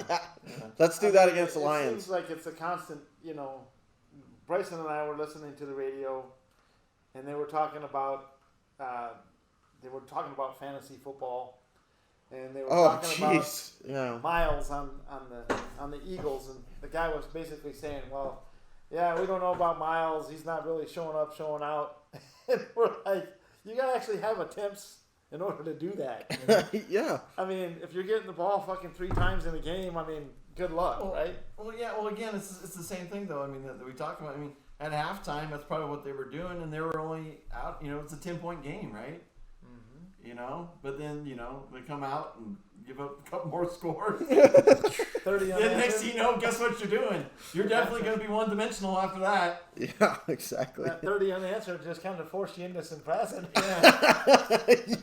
Let's do that against the Lions. It seems like it's a constant. Bryson and I were listening to the radio, and they were talking about fantasy football, and they were Oh, talking about jeez. Yeah. Miles on the Eagles, and the guy was basically saying, "Well, yeah, we don't know about Miles. He's not really showing up, showing out." And we're like, "You gotta actually have attempts in order to do that." Yeah. I mean, if you're getting the ball fucking 3 times in a game, I mean, good luck, right? Well, yeah. Well, again, it's the same thing though. I mean, that we talked about. I mean, at halftime, that's probably what they were doing, and they were only out. It's a 10-point game, right? But then they come out and give up a couple more scores. 30 on Then next thing you know, guess what you're doing? You're definitely going to be one-dimensional after that. Yeah, exactly. That 30 unanswered just kind of forced you into some passing.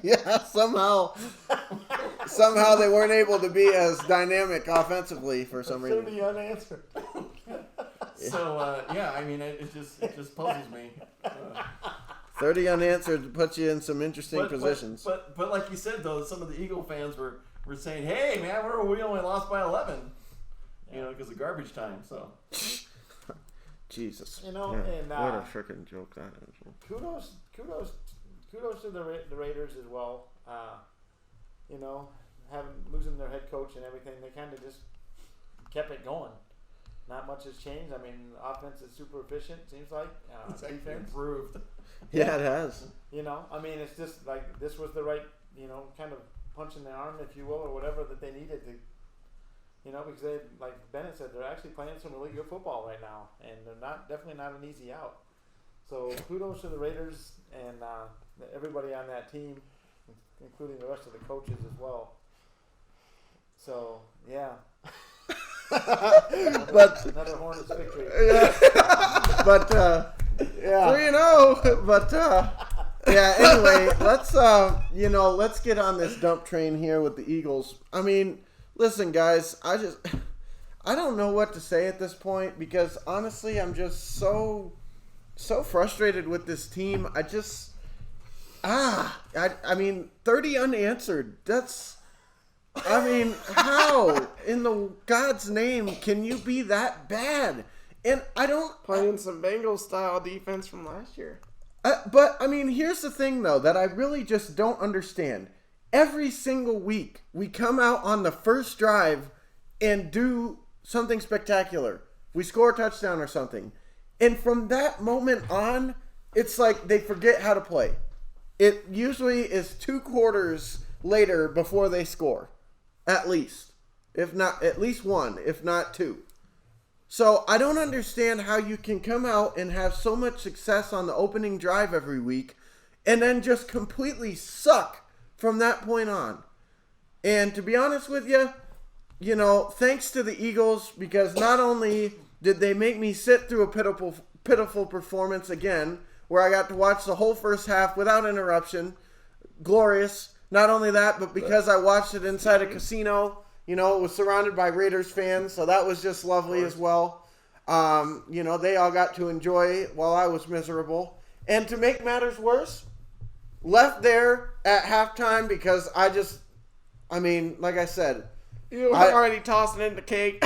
Yeah, somehow they weren't able to be as dynamic offensively for some 30 reason. unanswered. So yeah, I mean, it just puzzles me. 30 unanswered puts you in some interesting positions. But like you said though, some of the Eagle fans were saying, "Hey man, we only lost by 11," because of garbage time. So Jesus. And what a freaking joke that is. kudos to the Raiders as well. Losing their head coach and everything, they kind of just kept it going. Not much has changed. I mean, offense is super efficient. Seems like it's actually defense improved. Yeah, it has. I mean, it's just like this was the right, kind of punch in the arm, if you will, or whatever that they needed to, because they, like Bennett said, they're actually playing some really good football right now, and they're definitely not an easy out. So kudos to the Raiders and everybody on that team, including the rest of the coaches as well. So yeah. But another Hornets victory. but yeah, 3-0. But yeah. Anyway, let's get on this dump train here with the Eagles. I mean, listen, guys, I don't know what to say at this point because honestly, I'm just so frustrated with this team. I mean, 30 unanswered. How in the God's name can you be that bad? And I don't playing some Bengals style defense from last year. But I mean, here's the thing though that I really just don't understand. Every single week we come out on the first drive and do something spectacular. We score a touchdown or something. And from that moment on, it's like they forget how to play. It usually is 2 quarters later before they score. At least. If not, at least 1, if not 2. So I don't understand how you can come out and have so much success on the opening drive every week and then just completely suck from that point on. And to be honest with you, thanks to the Eagles, because not only did they make me sit through a pitiful performance again, where I got to watch the whole first half without interruption, glorious. Not only that, but because I watched it inside a casino, it was surrounded by Raiders fans, so that was just lovely as well. They all got to enjoy it while I was miserable. And to make matters worse, left there at halftime because like I said, you were already tossing in the cake.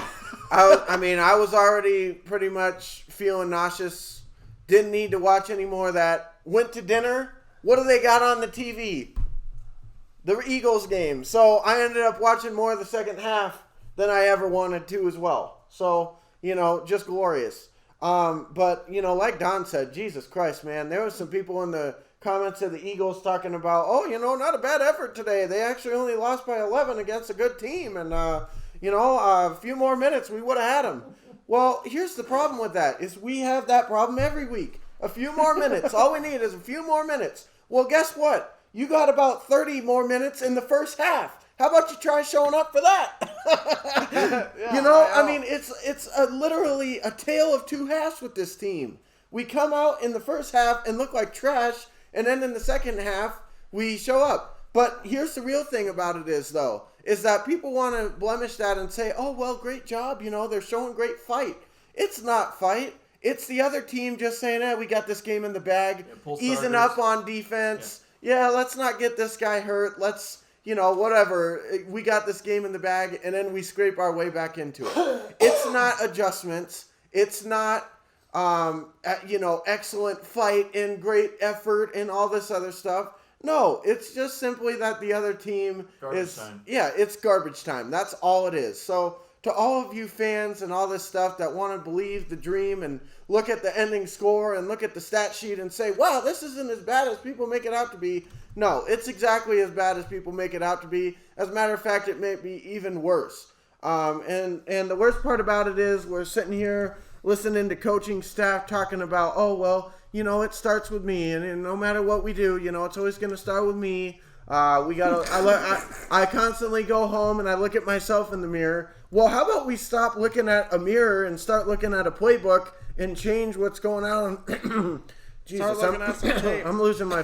I was already pretty much feeling nauseous. Didn't need to watch any more of that. Went to dinner. What do they got on the TV? The Eagles game. So I ended up watching more of the second half than I ever wanted to as well. So, just glorious. But, like Don said, Jesus Christ, man, there was some people in the comments of the Eagles talking about, not a bad effort today. They actually only lost by 11 against a good team. And, a few more minutes, we would have had them. Well, here's the problem with that, is we have that problem every week. A few more minutes. All we need is a few more minutes. Well, guess what? You got about 30 more minutes in the first half. How about you try showing up for that? It's literally a tale of 2 halves with this team. We come out in the first half and look like trash, and then in the second half, we show up. But here's the real thing about it is that people want to blemish that and say, oh, well, great job. They're showing great fight. It's not fight. It's the other team just saying, we got this game in the bag, easing up on defense. Yeah, let's not get this guy hurt. Let's, whatever. We got this game in the bag, and then we scrape our way back into it. It's not adjustments. It's not, excellent fight and great effort and all this other stuff. No, it's just simply that the other team time. Yeah, it's garbage time. That's all it is. So to all of you fans and all this stuff that want to believe the dream and look at the ending score and look at the stat sheet and say, wow, this isn't as bad as people make it out to be. No, it's exactly as bad as people make it out to be. As a matter of fact, it may be even worse. And the worst part about it is we're sitting here listening to coaching staff talking about, it starts with me, and no matter what we do, it's always going to start with me. I constantly go home and I look at myself in the mirror. Well, how about we stop looking at a mirror and start looking at a playbook and change what's going on? Jesus, I'm losing my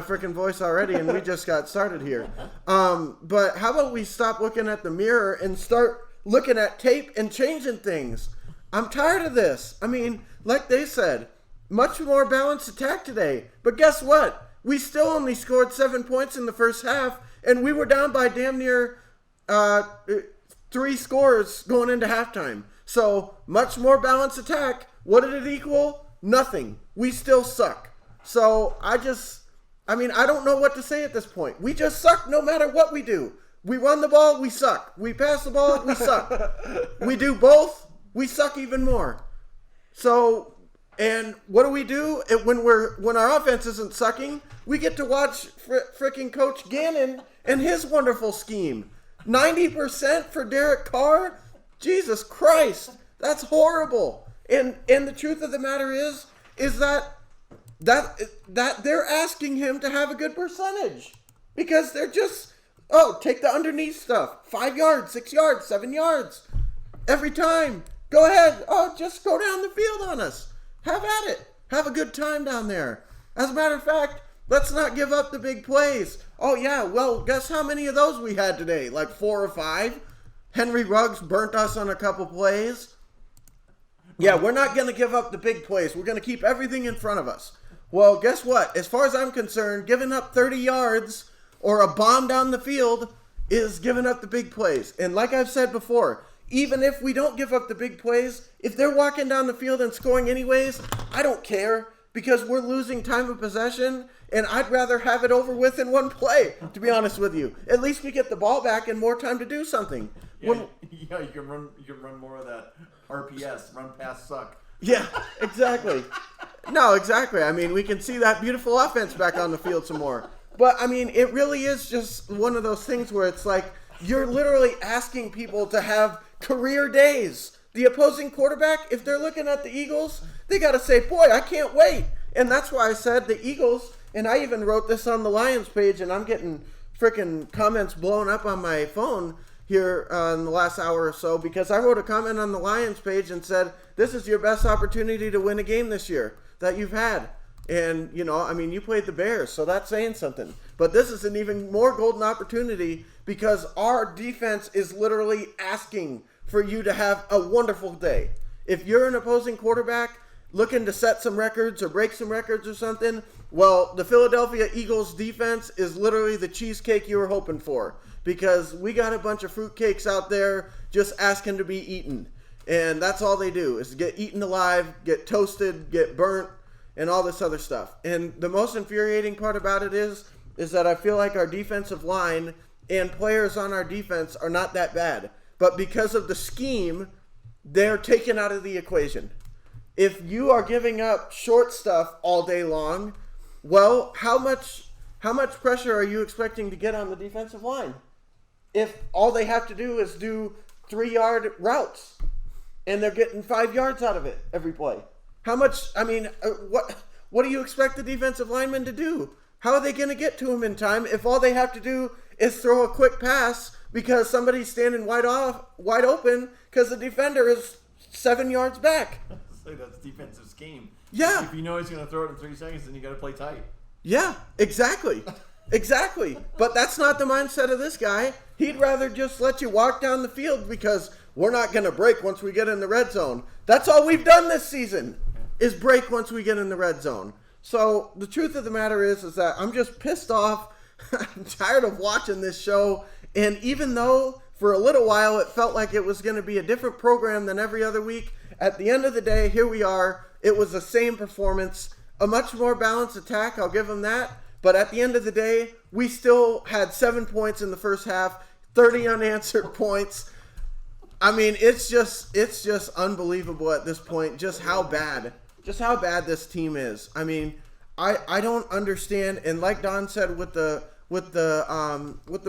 freaking voice already, and we just got started here. But how about we stop looking at the mirror and start looking at tape and changing things? I'm tired of this. Like they said, much more balanced attack today. But guess what? We still only scored 7 points in the first half, and we were down by damn near 3 scores going into halftime. So, much more balanced attack. What did it equal? Nothing. We still suck. So, I don't know what to say at this point. We just suck no matter what we do. We run the ball, we suck. We pass the ball, we suck. We do both, we suck even more. So, and what do? When our offense isn't sucking, we get to watch freaking Coach Gannon and his wonderful scheme. 90% for Derek Carr? Jesus Christ, that's horrible. And the truth of the matter is is that they're asking him to have a good percentage because they're just, take the underneath stuff. 5 yards, 6 yards, 7 yards. Every time. Go ahead. Just go down the field on us. Have at it. Have a good time down there. As a matter of fact, let's not give up the big plays. Oh, yeah, well, guess how many of those we had today? Like 4 or 5? Henry Ruggs burnt us on a couple plays. Yeah, we're not going to give up the big plays. We're going to keep everything in front of us. Well, guess what? As far as I'm concerned, giving up 30 yards or a bomb down the field is giving up the big plays. And like I've said before, even if we don't give up the big plays, if they're walking down the field and scoring anyways, I don't care because we're losing time of possession, and I'd rather have it over with in one play, to be honest with you. At least we get the ball back and more time to do something. Yeah, you can run more of that RPS, run pass suck. Yeah, exactly. No, exactly. I mean, we can see that beautiful offense back on the field some more. But, I mean, it really is just one of those things where it's like you're literally asking people to have career days. The opposing quarterback, if they're looking at the Eagles, they got to say, boy, I can't wait. And that's why I said the Eagles, and I even wrote this on the Lions page, and I'm getting freaking comments blown up on my phone here in the last hour or so because I wrote a comment on the Lions page and said, this is your best opportunity to win a game this year that you've had. And, you played the Bears, so that's saying something. But this is an even more golden opportunity because our defense is literally asking for you to have a wonderful day. If you're an opposing quarterback looking to set some records or break some records or something, well, the Philadelphia Eagles defense is literally the cheesecake you were hoping for because we got a bunch of fruitcakes out there just asking to be eaten. And that's all they do is get eaten alive, get toasted, get burnt, and all this other stuff. And the most infuriating part about it is that I feel like our defensive line and players on our defense are not that bad. But because of the scheme, they're taken out of the equation. If you are giving up short stuff all day long, well, how much pressure are you expecting to get on the defensive line? If all they have to do is do 3-yard routes and they're getting 5 yards out of it every play. How much, what do you expect the defensive linemen to do? How are they going to get to him in time if all they have to do is throw a quick pass because somebody's standing wide open because the defender is 7 yards back? That's defensive scheme. Yeah. If you know he's going to throw it in 3 seconds, then you got to play tight. Yeah, exactly. Exactly. But that's not the mindset of this guy. He'd rather just let you walk down the field because we're not going to break once we get in the red zone. That's all we've done this season is break once we get in the red zone. So the truth of the matter is that I'm just pissed off. I'm tired of watching this show. And even though for a little while it felt like it was going to be a different program than every other week, at the end of the day, here we are. It was the same performance, a much more balanced attack. I'll give them that. But at the end of the day, we still had 7 points in the first half, 30 unanswered points. I mean, it's just unbelievable at this point just how bad this team is. I mean, I don't understand. And like Don said with the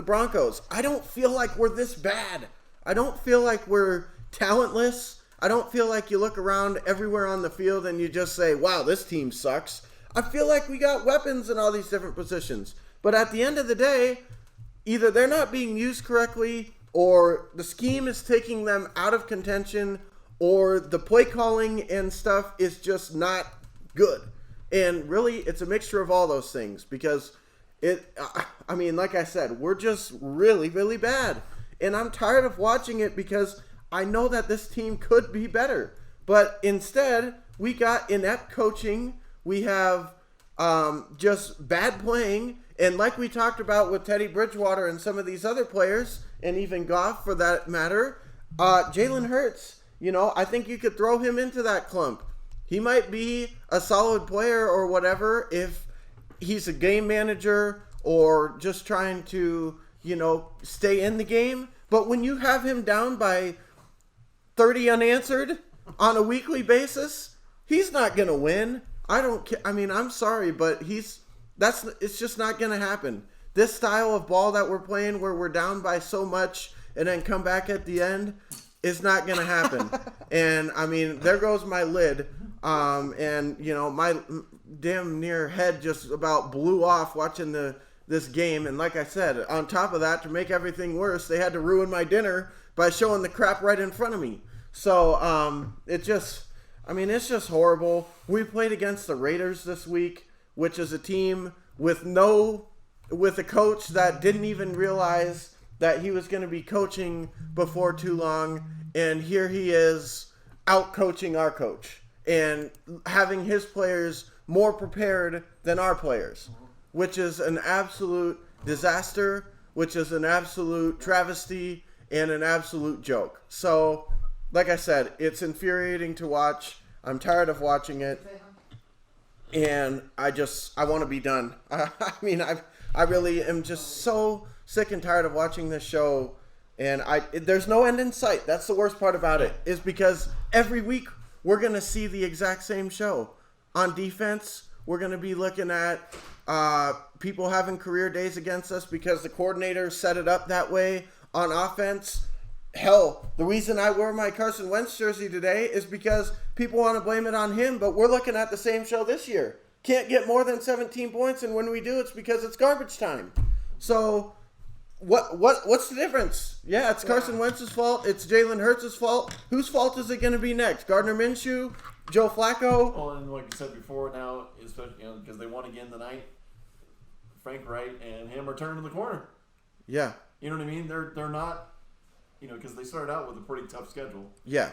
Broncos, I don't feel like we're this bad. I don't feel like we're talentless. I don't feel like you look around everywhere on the field and you just say, wow, this team sucks. I feel like we got weapons in all these different positions. But at the end of the day, either they're not being used correctly or the scheme is taking them out of contention or the play calling and stuff is just not good. And really, it's a mixture of all those things because like I said, we're just really, really bad. And I'm tired of watching it because I know that this team could be better. But instead, we got inept coaching. We have just bad playing. And like we talked about with Teddy Bridgewater and some of these other players, and even Goff for that matter, Jalen Hurts, I think you could throw him into that clump. He might be a solid player or whatever if he's a game manager or just trying to, stay in the game. But when you have him down by 30 unanswered on a weekly basis, he's not going to win. I don't care. I mean, I'm sorry, but it's just not going to happen. This style of ball that we're playing where we're down by so much and then come back at the end, is not going to happen. And, I mean, there goes my lid. And, you know, my damn near head just about blew off watching this game. And like I said, on top of that, to make everything worse, they had to ruin my dinner by showing the crap right in front of me. So, it's just horrible. We played against the Raiders this week, which is a team with a coach that didn't even realize that he was going to be coaching before too long, and here he is out coaching our coach and having his players more prepared than our players, which is an absolute disaster, which is an absolute travesty and an absolute joke. So, like I said, it's infuriating to watch. I'm tired of watching it, and I want to be done. I mean, I really am just so sick and tired of watching this show, and there's no end in sight. That's the worst part about it, is because every week we're going to see the exact same show. On defense, we're going to be looking at people having career days against us because the coordinator set it up that way. On offense, hell, the reason I wear my Carson Wentz jersey today is because people want to blame it on him, but we're looking at the same show this year. Can't get more than 17 points, and when we do, it's because it's garbage time. So what's the difference? Yeah, it's Carson Wentz's fault. It's Jalen Hurts' fault. Whose fault is it going to be next? Gardner Minshew? Joe Flacco? Well, and like you said before, now, especially because they won again tonight, Frank Wright and him are turning the corner. Yeah. You know what I mean? They're not, because they started out with a pretty tough schedule. Yeah.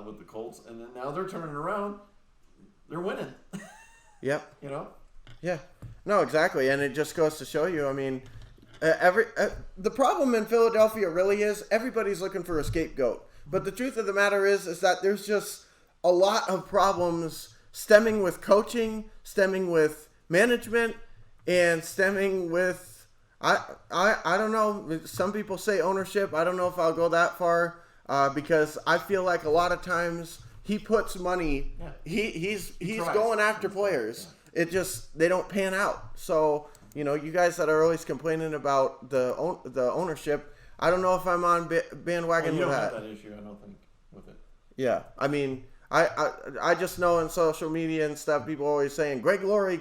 With the Colts, and then now they're turning around. They're winning. Yep. Yeah. No, exactly, and it just goes to show you. I mean, the problem in Philadelphia really is everybody's looking for a scapegoat. But the truth of the matter is that there's just a lot of problems stemming with coaching, stemming with management, and stemming with I don't know. Some people say ownership. I don't know if I'll go that far because I feel like a lot of times he puts money. Yeah. He's going after players. Yeah. It just they don't pan out. So you guys that are always complaining about the ownership. I don't know if I'm on bandwagon with that. You don't have that issue, I don't think, with it. Yeah, I mean, I just know on social media and stuff, people are always saying Greg Laurie,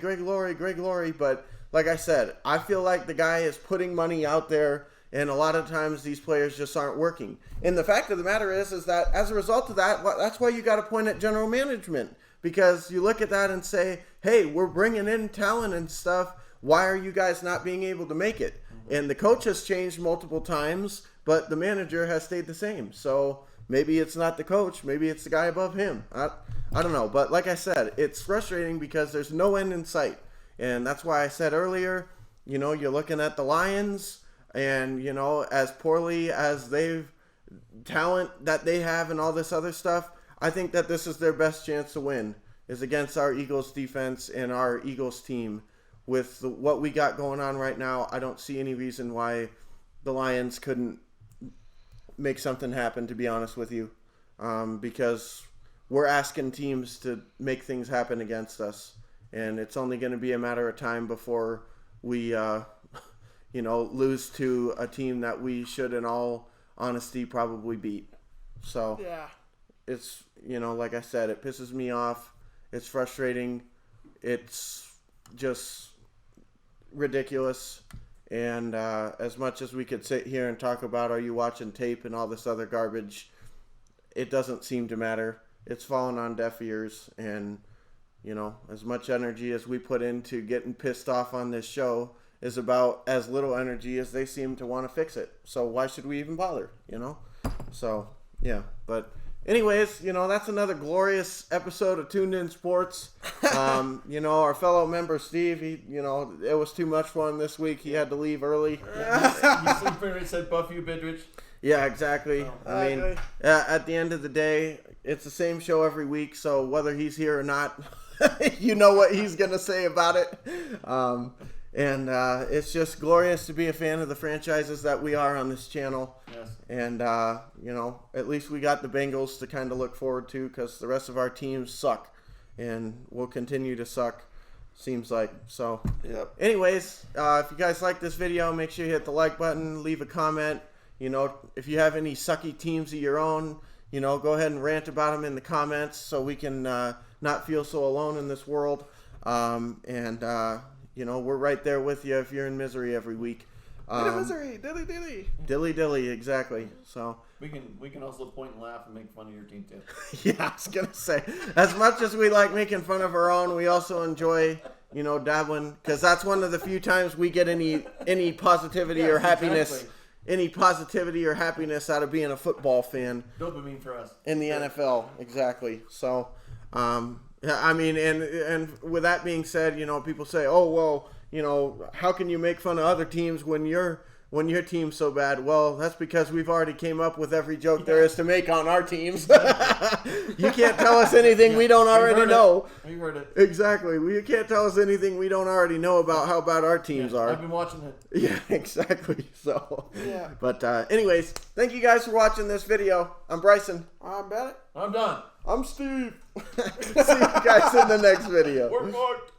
but like I said, I feel like the guy is putting money out there, and a lot of times these players just aren't working. And the fact of the matter is that as a result of that, that's why you got to point at general management, because you look at that and say, hey, we're bringing in talent and stuff. Why are you guys not being able to make it? And the coach has changed multiple times, but the manager has stayed the same. So maybe it's not the coach. Maybe it's the guy above him. I don't know. But like I said, it's frustrating because there's no end in sight. And that's why I said earlier, you're looking at the Lions and, as poorly as talent that they have and all this other stuff, I think that this is their best chance to win is against our Eagles defense and our Eagles team. With what we got going on right now, I don't see any reason why the Lions couldn't make something happen, to be honest with you, because we're asking teams to make things happen against us, and it's only going to be a matter of time before we, lose to a team that we should, in all honesty, probably beat. So yeah, it's, like I said, it pisses me off. It's frustrating. It's just ridiculous, and as much as we could sit here and talk about are you watching tape and all this other garbage, it doesn't seem to matter. It's fallen on deaf ears, and as much energy as we put into getting pissed off on this show is about as little energy as they seem to want to fix it. So why should we even bother? So yeah, but anyways, that's another glorious episode of Tuned In Sports. Our fellow member Steve, it was too much for him this week. He had to leave early. He sleep said buff you, Bidrich. Yeah, exactly. I mean, at the end of the day, it's the same show every week. So whether he's here or not, you know what he's gonna say about it. And it's just glorious to be a fan of the franchises that we are on this channel. Yes. And, at least we got the Bengals to kind of look forward to because the rest of our teams suck and will continue to suck, seems like. So, yep. Anyways, if you guys like this video, make sure you hit the like button, leave a comment. If you have any sucky teams of your own, go ahead and rant about them in the comments so we can not feel so alone in this world. We're right there with you if you're in misery every week. Misery, dilly dilly. Dilly dilly, exactly. So we can also point and laugh and make fun of your team too. yeah, I was gonna say, as much as we like making fun of our own, we also enjoy, dabbling, because that's one of the few times we get any positivity or happiness, exactly. any positivity or happiness out of being a football fan. Dopamine for us in the NFL, exactly. So, I mean, and with that being said, people say, oh well, how can you make fun of other teams when your team's so bad? Well, that's because we've already came up with every joke there is to make on our teams. You can't tell us anything we don't already know. We heard it. Exactly. You can't tell us anything we don't already know about how bad our teams are. I've been watching it. Yeah, exactly. So, Yeah. But anyways, thank you guys for watching this video. I'm Bryson. I'm Bennett. I'm done. I'm Steve. See you guys in the next video. We're fucked.